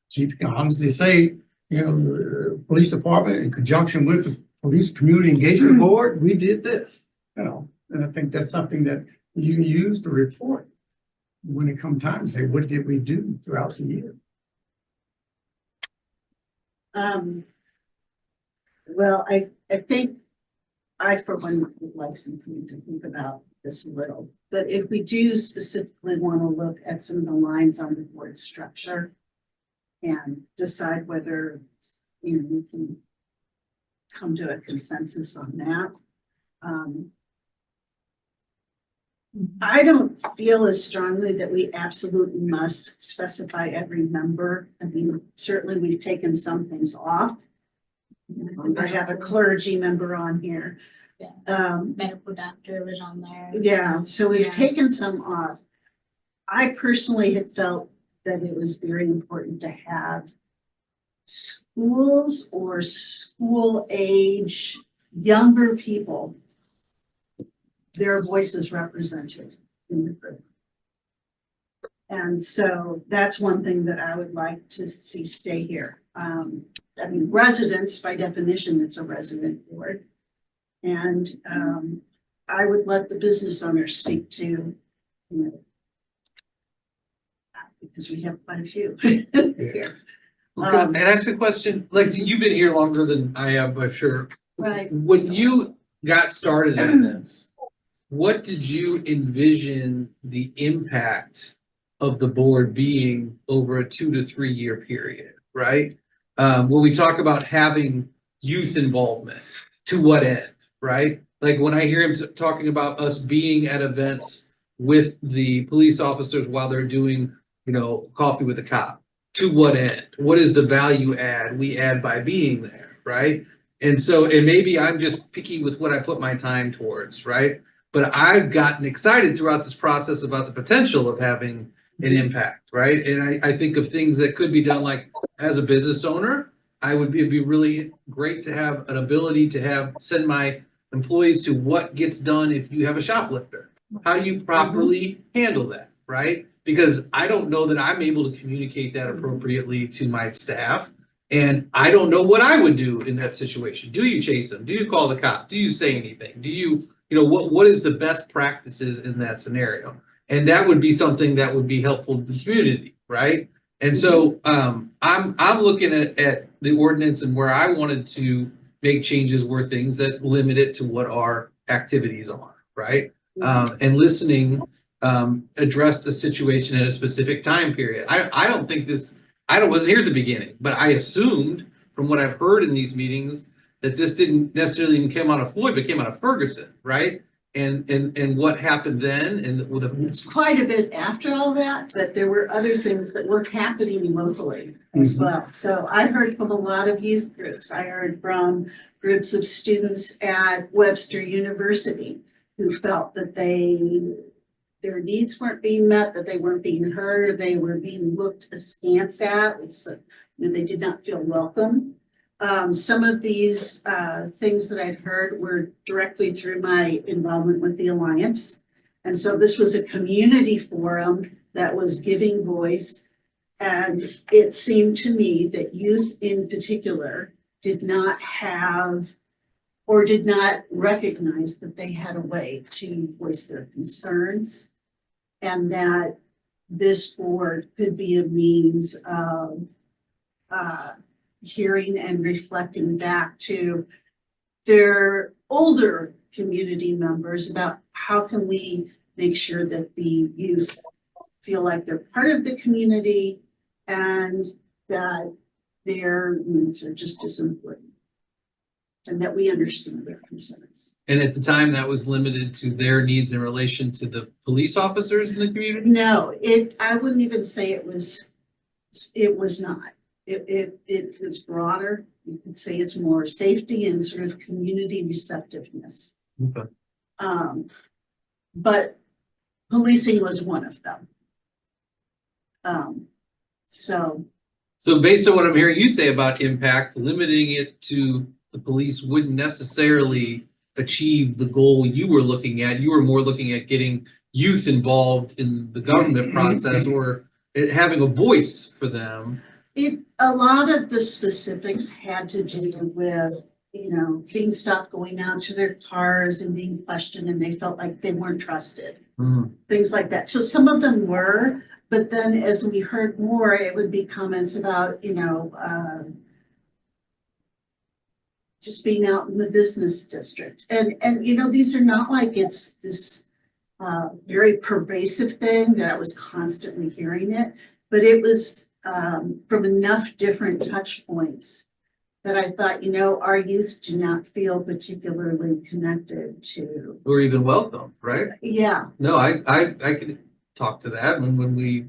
[SPEAKER 4] Chief can honestly say, you know, the police department in conjunction with the police community engagement board, we did this, you know, and I think that's something that you can use to report when it comes time to say, what did we do throughout the year?
[SPEAKER 1] Well, I think I, for one, would like some time to think about this a little. But if we do specifically want to look at some of the lines on the board structure and decide whether, you know, we can come to a consensus on that. I don't feel as strongly that we absolutely must specify every member. I mean, certainly we've taken some things off. I have a clergy member on here.
[SPEAKER 7] Medical doctor was on there.
[SPEAKER 1] Yeah, so we've
[SPEAKER 7] Yeah.
[SPEAKER 1] taken some off. I personally had felt that it was very important to have schools or school age younger people, their voices represented in the group. And so that's one thing that I would like to see stay here. I mean, residents, by definition, it's a resident board. And I would let the business owners speak to, you know, because we have quite a few here.
[SPEAKER 5] And ask a question, Lexi, you've been here longer than I have, I'm sure.
[SPEAKER 1] Right.
[SPEAKER 5] When you got started in this, what did you envision the impact of the board being over a 2 to 3 year period, right? When we talk about having youth involvement, to what end, right? Like when I hear him talking about us being at events with the police officers while they're doing, you know, coffee with a cop, to what end? What is the value add we add by being there, right? And so, and maybe I'm just picky with what I put my time towards, right? But I've gotten excited throughout this process about the potential of having an impact, right? And I think of things that could be done, like as a business owner, it'd be really great to have an ability to send my employees to what gets done if you have a shoplifter. How do you properly handle that, right? Because I don't know that I'm able to communicate that appropriately to my staff. And I don't know what I would do in that situation. Do you chase them? Do you call the cop? Do you say anything? Do you know, what is the best practices in that scenario? And that would be something that would be helpful to the community, right? And so I'm looking at the ordinance, and where I wanted to make changes were things that limit it to what our activities are, right? And listening addressed a situation at a specific time period. I don't think this, I wasn't here at the beginning, but I assumed from what I've heard in these meetings that this didn't necessarily even come out of Floyd, but came out of Ferguson, right? And what happened then, and with
[SPEAKER 1] It's quite a bit after all that, but there were other things that were happening locally as well. So I heard from a lot of youth groups. I heard from groups of students at Webster University who felt that their needs weren't being met, that they weren't being heard, they were being looked askance at. They did not feel welcome. Some of these things that I'd heard were directly through my involvement with the Alliance. And so this was a community forum that was giving voice. And it seemed to me that youth in particular did not have or did not recognize that they had a way to voice their concerns, and that this board could be a means of hearing and reflecting back to their older community members about how can we make sure that the youth feel like they're part of the community and that their needs are just as important and that we understand their concerns.
[SPEAKER 5] And at the time, that was limited to their needs in relation to the police officers in the community?
[SPEAKER 1] No, I wouldn't even say it was not. It was broader. You could say it's more safety and sort of community receptiveness.
[SPEAKER 5] Okay.
[SPEAKER 1] But policing was one of them. So
[SPEAKER 5] based on what I'm hearing you say about impact, limiting it to the police wouldn't necessarily achieve the goal you were looking at. You were more looking at getting youth involved in the government process or having a voice for them.
[SPEAKER 1] A lot of the specifics had to do with, being stopped going out to their cars and being questioned, and they felt like they weren't trusted. Things like that. So some of them were, but then as we heard more, it would be comments about, just being out in the business district. And these are not like it's this very pervasive thing that I was constantly hearing it, but it was from enough different touch points that I thought, our youth do not feel particularly connected to.
[SPEAKER 5] Or even welcome, right?
[SPEAKER 1] Yeah,
[SPEAKER 5] No, I could talk to that when we,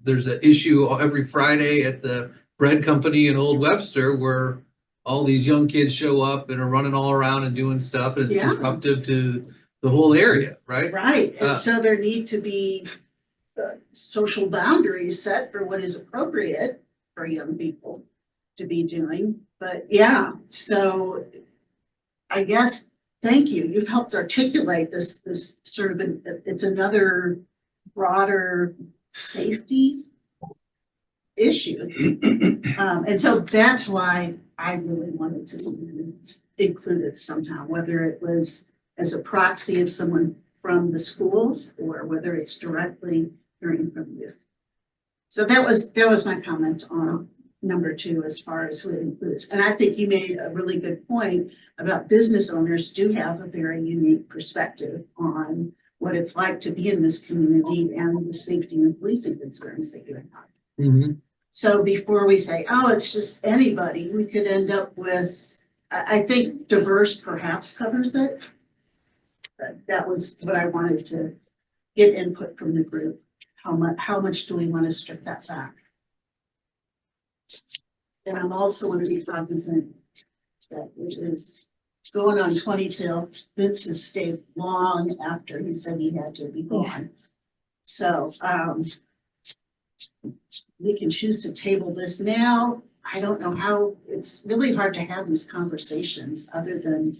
[SPEAKER 5] there's an issue every Friday at the bread company in Old Webster where all these young kids show up and are running all around and doing stuff, and it's
[SPEAKER 1] Yeah.
[SPEAKER 5] disruptive to the whole area, right?
[SPEAKER 1] right. And so there need to be social boundaries set for what is appropriate for young people to be doing. But yeah, so I guess, thank you. You've helped articulate this sort of, it's another broader safety issue. And so that's why I really wanted to see it included somehow, whether it was as a proxy of someone from the schools or whether it's directly hearing from youth. So that was my comment on number 2 as far as who it includes. And I think you made a really good point about business owners do have a very unique perspective on what it's like to be in this community and the safety and policing concerns that you have. So before we say, oh, it's just anybody, we could end up with, I think diverse perhaps covers it. But that was what I wanted to get input from the group. How much do we want to strip that back? And I'm also going to be cognizant that it is going on 20 till Vince has stayed long after he said he had to be gone. So we can choose to table this now. I don't know how, it's really hard to have these conversations other than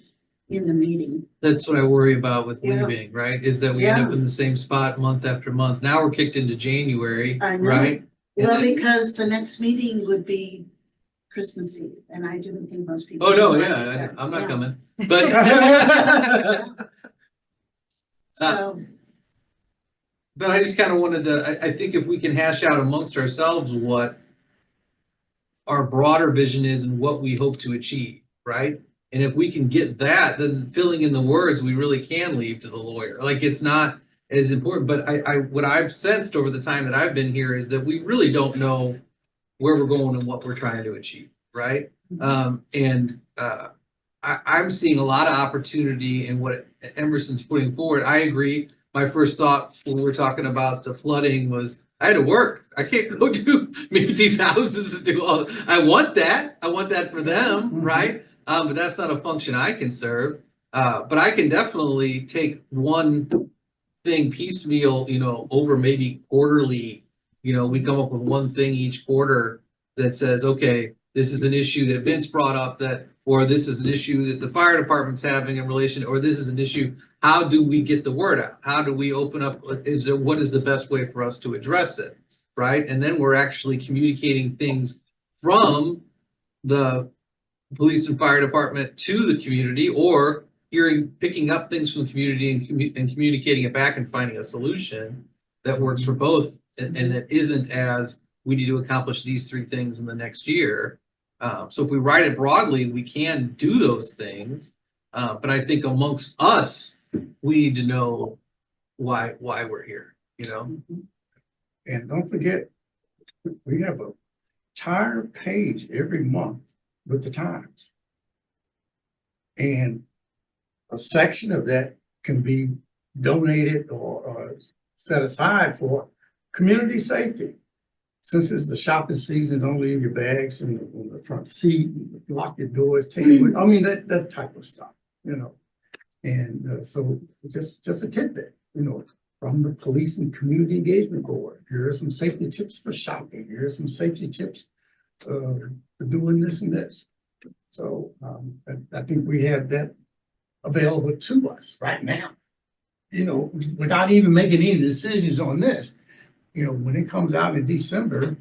[SPEAKER 1] in the meeting.
[SPEAKER 5] That's what I worry about with
[SPEAKER 1] Yeah.
[SPEAKER 5] leaving, right? Is that we end up in the same spot month after month. Now we're kicked into January,
[SPEAKER 1] I know.
[SPEAKER 5] right? And
[SPEAKER 1] Well,
[SPEAKER 5] then-
[SPEAKER 1] because the next meeting would be Christmas Eve, and I didn't think most people.
[SPEAKER 5] Oh, no,
[SPEAKER 1] would
[SPEAKER 5] yeah,
[SPEAKER 1] like that.
[SPEAKER 5] I'm not
[SPEAKER 1] Yeah.
[SPEAKER 5] coming, but.
[SPEAKER 1] So,
[SPEAKER 5] But I just kind of wanted to, I think if we can hash out amongst ourselves what our broader vision is and what we hope to achieve, right? And if we can get that, then filling in the words, we really can leave to the lawyer. Like, it's not as important, but what I've sensed over the time that I've been here is that we really don't know where we're going and what we're trying to achieve, right? I'm seeing a lot of opportunity in what Emerson's putting forward. I agree. My first thought when we were talking about the flooding was I had to work. I can't go meet these houses and do all. I want that. I want that for them, right? But that's not a function I can serve. But I can definitely take one thing piecemeal, over maybe quarterly. We come up with one thing each quarter that says, okay, this is an issue that Vince brought up or this is an issue that the fire department's having in relation, or this is an issue. How do we get the word out? How do we open up? What is the best way for us to address it? Right. And then we're actually communicating things from the police and fire department to the community, or picking up things from the community and communicating it back and finding a solution that works for both. And that isn't as we need to accomplish these 3 things in the next year. So if we write it broadly, we can do those things. But I think amongst us, we need to know why we're here,
[SPEAKER 4] And don't forget, we have a entire page every month with the times. And a section of that can be donated or set aside for community safety. Since it's the shopping season, don't leave your bags in the front seat, lock your doors, take it with, I mean, that type of stuff, And so just a tidbit, from the Police and Community Engagement Board. Here are some safety tips for shopping. Here are some safety tips for doing this and this. So I think we have that available to us right now. you know, without even making any decisions on this, you know, when it comes out in December,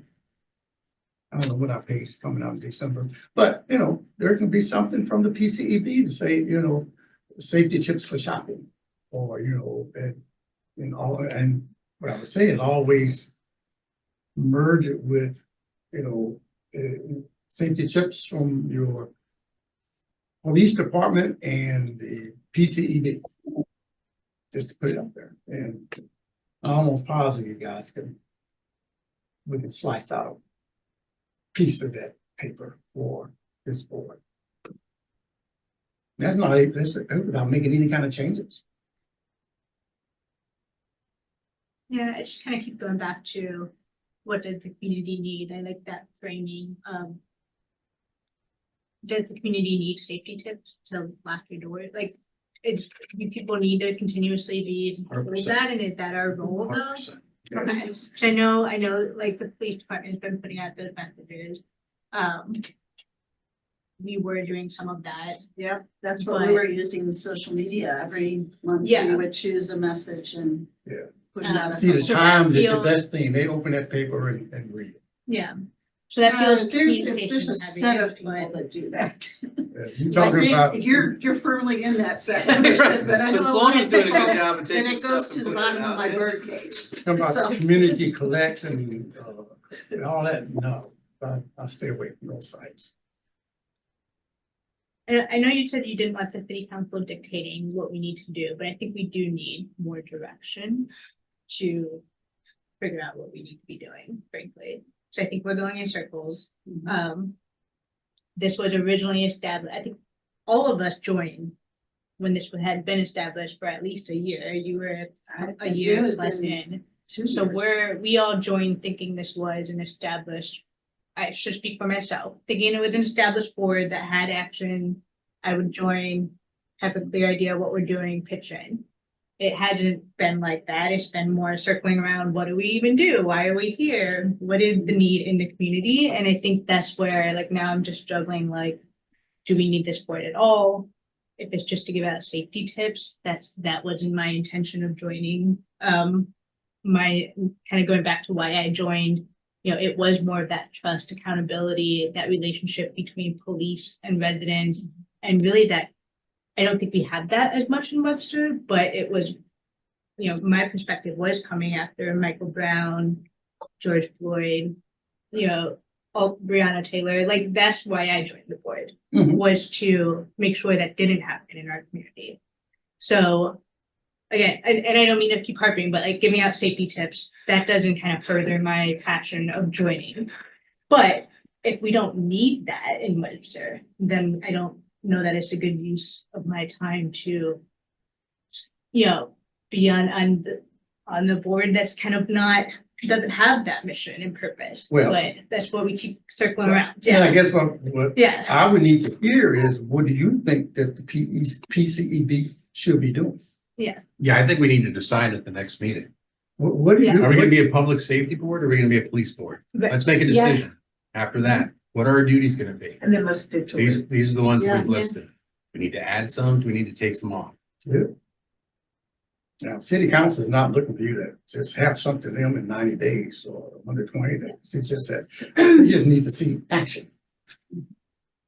[SPEAKER 4] I don't know what our page is coming out in December, but, you know, there can be something from the PCEB to say, you know, safety tips for shopping, or, you know, and what I was saying, always merge it with, you know, safety tips from your police department and the PCEB. Just to put it up there, and I'm almost positive you guys we can slice out a piece of that paper for this board. That's without making any kind of changes.
[SPEAKER 7] Yeah, I just kind of keep going back to what does the community need? I like that framing. Does the community need safety tips to lock your door? Like, do people need to continuously be told
[SPEAKER 3] 100%.
[SPEAKER 7] that, and is that our role though?
[SPEAKER 3] 100%.
[SPEAKER 7] Okay, so I know, like the police department's been putting out those messages. We were doing some of that.
[SPEAKER 1] Yep, that's what we were using, the social media. Every month we
[SPEAKER 7] Yeah.
[SPEAKER 1] would choose a message and
[SPEAKER 4] Yeah.
[SPEAKER 1] push it out.
[SPEAKER 4] See, the
[SPEAKER 7] So that
[SPEAKER 4] Times is the
[SPEAKER 7] feels-
[SPEAKER 4] best thing. They open that paper and read it.
[SPEAKER 7] Yeah. So that feels
[SPEAKER 1] There's
[SPEAKER 7] communication
[SPEAKER 1] a set of people
[SPEAKER 7] but
[SPEAKER 1] that do that.
[SPEAKER 4] You're
[SPEAKER 1] I
[SPEAKER 4] talking
[SPEAKER 1] think
[SPEAKER 4] about,
[SPEAKER 1] you're firmly in that set, Emerson, but I
[SPEAKER 5] But
[SPEAKER 1] know.
[SPEAKER 5] Sloan's doing a good job of
[SPEAKER 1] And
[SPEAKER 5] taking
[SPEAKER 1] it goes
[SPEAKER 5] stuff
[SPEAKER 1] to
[SPEAKER 5] and
[SPEAKER 1] the
[SPEAKER 5] putting it
[SPEAKER 1] bottom of
[SPEAKER 5] out
[SPEAKER 1] my
[SPEAKER 5] there.
[SPEAKER 1] bird cage.
[SPEAKER 4] talking about
[SPEAKER 1] So-
[SPEAKER 4] community collect and all that. No, I'll stay away from those sites.
[SPEAKER 7] I know you said you didn't want the city council dictating what we need to do, but I think we do need more direction to figure out what we need to be doing, frankly. So I think we're going in circles. This was originally established, I think all of us joined when this had been established for at least a year. You were a year plus in.
[SPEAKER 1] 2
[SPEAKER 7] So
[SPEAKER 1] years.
[SPEAKER 7] we all joined thinking this was an established, I should speak for myself, thinking it was an established board that had action. I would join, have a clear idea of what we're doing, pitch in. It hasn't been like that. It's been more circling around, what do we even do? Why are we here? What is the need in the community? And I think that's where, like, now I'm just juggling, like, do we need this board at all? If it's just to give out safety tips, that wasn't my intention of joining. My kind of going back to why I joined, you know, it was more of that trust, accountability, that relationship between police and residents. And really that, I don't think we had that as much in Webster, but it was, you know, my perspective was coming after Michael Brown, George Floyd, you know, Breonna Taylor, like that's why I joined the board,
[SPEAKER 4] Mhm.
[SPEAKER 7] was to make sure that didn't happen in our community. So again, and I don't mean to keep harping, but like giving out safety tips, that doesn't kind of further my passion of joining. But if we don't need that in Webster, then I don't know that it's a good use of my time to, you know, be on the board that's kind of not, doesn't have that mission and purpose.
[SPEAKER 4] Well-
[SPEAKER 7] But that's what we keep circling around.
[SPEAKER 4] And I
[SPEAKER 7] Yeah,
[SPEAKER 4] guess what
[SPEAKER 7] yeah.
[SPEAKER 4] I would need to hear is, what do you think that the PCEB should be doing?
[SPEAKER 9] Yeah, I think we need to decide at the next meeting.
[SPEAKER 4] What do you?
[SPEAKER 7] Yeah.
[SPEAKER 9] Are we gonna be a public safety board or are we gonna be a police board?
[SPEAKER 7] But-
[SPEAKER 9] Let's make a
[SPEAKER 7] Yeah.
[SPEAKER 9] decision. After that, what are our duties gonna be?
[SPEAKER 2] And then let's stick to it.
[SPEAKER 9] These are the ones that
[SPEAKER 1] Yeah.
[SPEAKER 9] we've listed. We need to add some, do we need to take some off?
[SPEAKER 4] Now, city council is not looking for you to just have something to them in 90 days or 120 days. It's just that we just need to see action.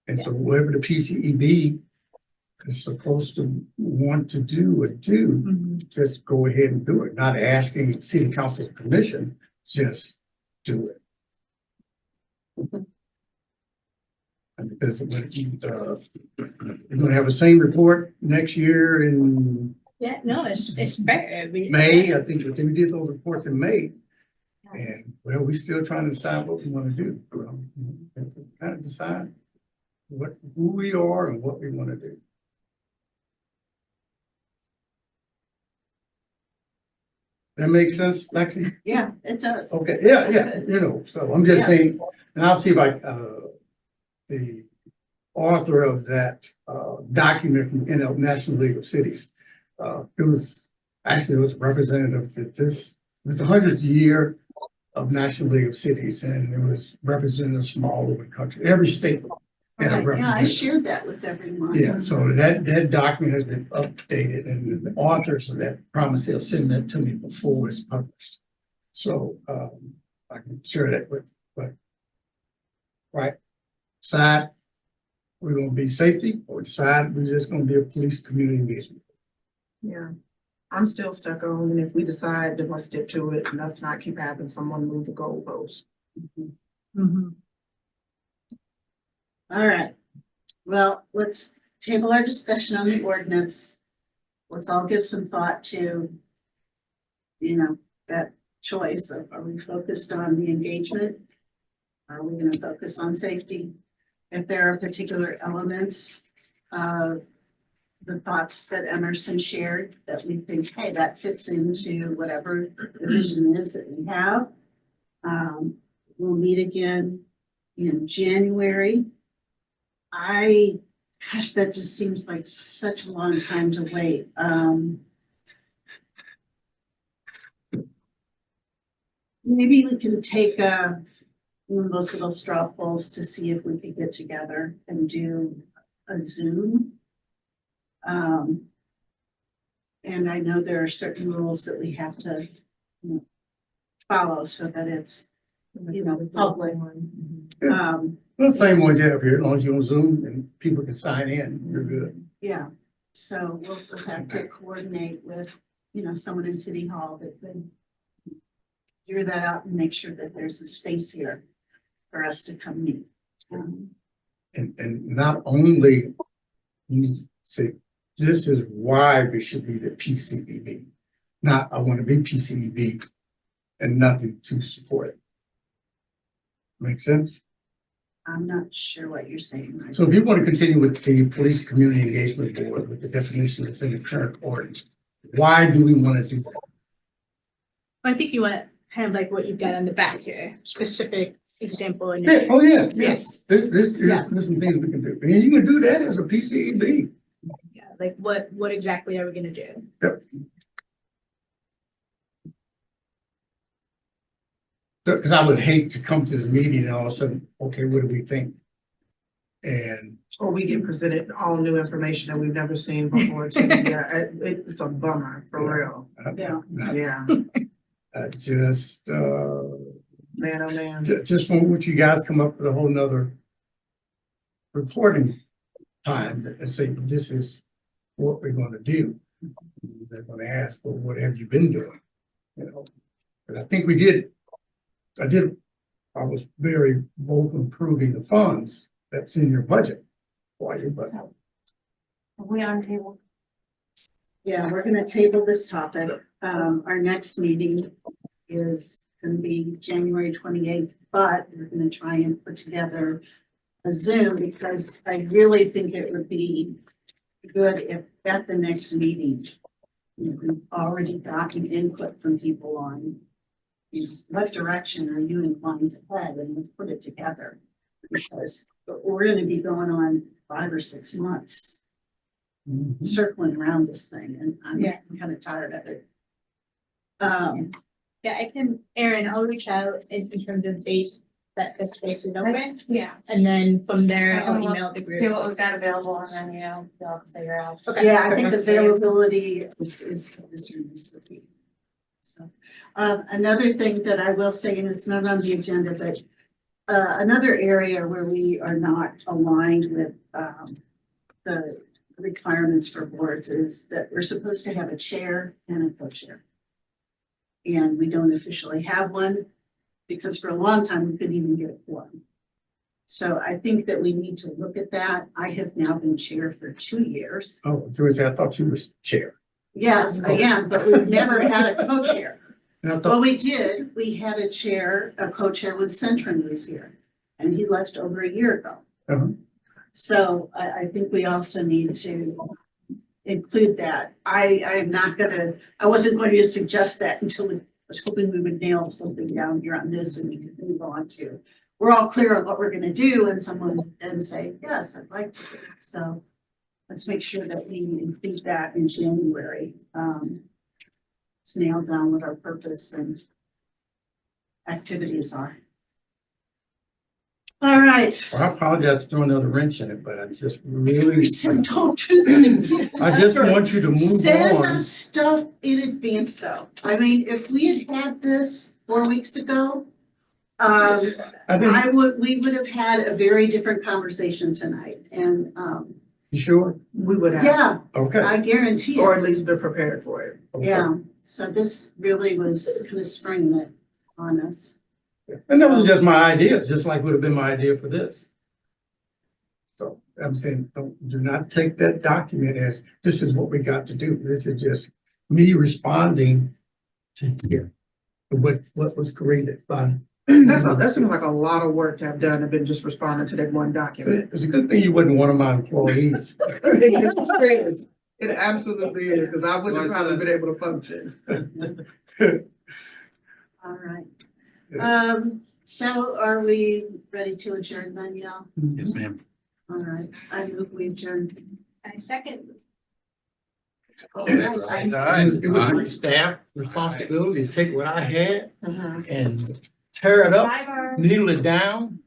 [SPEAKER 4] And so whatever the PCEB is supposed to want to do or do,
[SPEAKER 7] Mhm.
[SPEAKER 4] just go ahead and do it, not asking city council's permission, just do it. And because you're gonna have the same report next year in
[SPEAKER 7] Yeah, no, it's fair.
[SPEAKER 4] May, I think we did those reports in May. And well, we're still trying to decide what we want to do. Kind of decide who we are and what we want to do. That makes sense, Lexi?
[SPEAKER 1] Yeah, it does.
[SPEAKER 4] Okay, yeah, so I'm just
[SPEAKER 1] Yeah.
[SPEAKER 4] saying, and I'll see if the author of that, document from National League of Cities. It was a representative that this was the 100th year of National League of Cities, and it was representatives from all over the country, every state. and a
[SPEAKER 1] Okay, yeah, I
[SPEAKER 4] representative.
[SPEAKER 1] shared that with everyone.
[SPEAKER 4] Yeah, so that document has been updated and the authors of that promised they'll send that to me before it's published. So, I can share that but right, side, we're gonna be safety, or side, we're just gonna be a police community engagement.
[SPEAKER 2] Yeah. I'm still stuck on, and if we decide that let's stick to it, and let's not keep having someone move the goalpost.
[SPEAKER 6] Mhm.
[SPEAKER 1] All right. Well, let's table our discussion on the ordinance. Let's all give some thought to, that choice of, are we focused on the engagement? Are we gonna focus on safety? If there are particular elements, the thoughts that Emerson shared that we think, hey, that fits into whatever the vision is that we have. We'll meet again in January. Gosh, that just seems like such a long time to wait. Maybe we can take one of those little straw polls to see if we could get together and do a Zoom. And I know there are certain rules that we have to follow so that it's, public.
[SPEAKER 4] The same ones you have here, as long as you're on Zoom and people can sign in, you're good.
[SPEAKER 1] Yeah, so we'll have to coordinate with, someone in City Hall that could figure that out and make sure that there's a space here for us to come meet.
[SPEAKER 4] And not only you say, this is why we should be the PCEB. Not, I want to be PCEB and nothing to support it. Make sense?
[SPEAKER 1] I'm not sure what you're saying.
[SPEAKER 4] So if you want to continue with the Police Community Engagement Board with the definition that's in the current ordinance, why do we want to do that?
[SPEAKER 7] I think you want kind of like what you've got on the back here, specific example. And
[SPEAKER 4] Yeah, oh, yeah,
[SPEAKER 7] Yes.
[SPEAKER 4] There's
[SPEAKER 7] Yeah.
[SPEAKER 4] some things we can do. And you can do that as a PCEB.
[SPEAKER 7] yeah, like what exactly are we gonna do?
[SPEAKER 4] Yep. Because I would hate to come to this meeting and all of a sudden, okay, what do we think? And
[SPEAKER 2] Or we get presented all new information that we've never seen before too. Yeah, it's a bummer, for real.
[SPEAKER 1] Yeah.
[SPEAKER 2] Yeah,
[SPEAKER 4] Just,
[SPEAKER 2] man, oh man.
[SPEAKER 4] just want you guys come up with a whole nother reporting time and say, this is what we're gonna do. They're gonna ask, well, what have you been doing? But I think I was very vocal improving the funds that's in your budget for you, but
[SPEAKER 8] Are we on table?
[SPEAKER 1] Yeah, we're gonna table this topic. Our next meeting is gonna be January 28th, but we're gonna try and put together a Zoom because I really think it would be good if at the next meeting, we've already gotten input from people on what direction are you inclined to head, and let's put it together. Because we're gonna be going on 5 or 6 months circling around this thing, and I'm
[SPEAKER 7] Yeah.
[SPEAKER 1] kind of tired of it.
[SPEAKER 7] Yeah, I can, Erin, I'll reach out in terms of dates that the space is open.
[SPEAKER 8] Yeah.
[SPEAKER 7] And then from there, I'll
[SPEAKER 8] I'll
[SPEAKER 7] email the
[SPEAKER 8] See
[SPEAKER 7] group.
[SPEAKER 8] what we've got available and then, you'll have to figure out.
[SPEAKER 7] Okay.
[SPEAKER 1] Yeah, I think availability is the. So, another thing that I will say, and it's not on the agenda, but another area where we are not aligned with the requirements for boards is that we're supposed to have a chair and a co-chair. And we don't officially have one because for a long time we couldn't even get a quorum. So I think that we need to look at that. I have now been chair for 2 years.
[SPEAKER 4] oh, Thursday, I thought you was chair.
[SPEAKER 1] Yes, I am, but we've never had a co-chair.
[SPEAKER 4] And I thought,
[SPEAKER 1] Well, we did. We had a co-chair when Centron was here, and he left over a year ago.
[SPEAKER 4] Uh-huh.
[SPEAKER 1] So I think we also need to include that. I wasn't going to suggest that until I was hoping we would nail something down here on this and we could move on to. We're all clear on what we're gonna do, and someone would then say, yes, I'd like to. So let's make sure that we include that in January. Let's nail down what our purpose and activities are. All right. right.
[SPEAKER 4] I apologize for throwing another wrench in it, but I just really,
[SPEAKER 1] Listen, don't do that again.
[SPEAKER 4] I just want you to move
[SPEAKER 1] Send
[SPEAKER 4] on.
[SPEAKER 1] us stuff in advance though. I mean, if we had this 4 weeks ago,
[SPEAKER 4] I think,
[SPEAKER 1] we would have had a very different conversation tonight and,
[SPEAKER 4] you sure?
[SPEAKER 2] We would have,
[SPEAKER 1] yeah,
[SPEAKER 4] Okay.
[SPEAKER 1] I guarantee
[SPEAKER 2] or
[SPEAKER 1] it.
[SPEAKER 2] at least be prepared for it.
[SPEAKER 1] Yeah, so this really was kind of springing it on us.
[SPEAKER 4] And that was just my idea, just like would have been my idea for this. So I'm saying, do not take that document as, this is what we got to do. This is just me responding to what was created by.
[SPEAKER 2] That seems like a lot of work to have done and been just responding to that one document.
[SPEAKER 4] It's a good thing you wasn't one of my employees.
[SPEAKER 2] It absolutely is, because I wouldn't have probably been able to function.
[SPEAKER 1] All right. So are we ready to adjourn then, y'all?
[SPEAKER 9] Yes, ma'am.
[SPEAKER 1] All right, I move we adjourn.
[SPEAKER 7] I second.
[SPEAKER 4] It was my staff responsibility to take what I had
[SPEAKER 1] Uh-huh.
[SPEAKER 4] and tear it up,
[SPEAKER 8] Bye, Barb.
[SPEAKER 4] needle it down,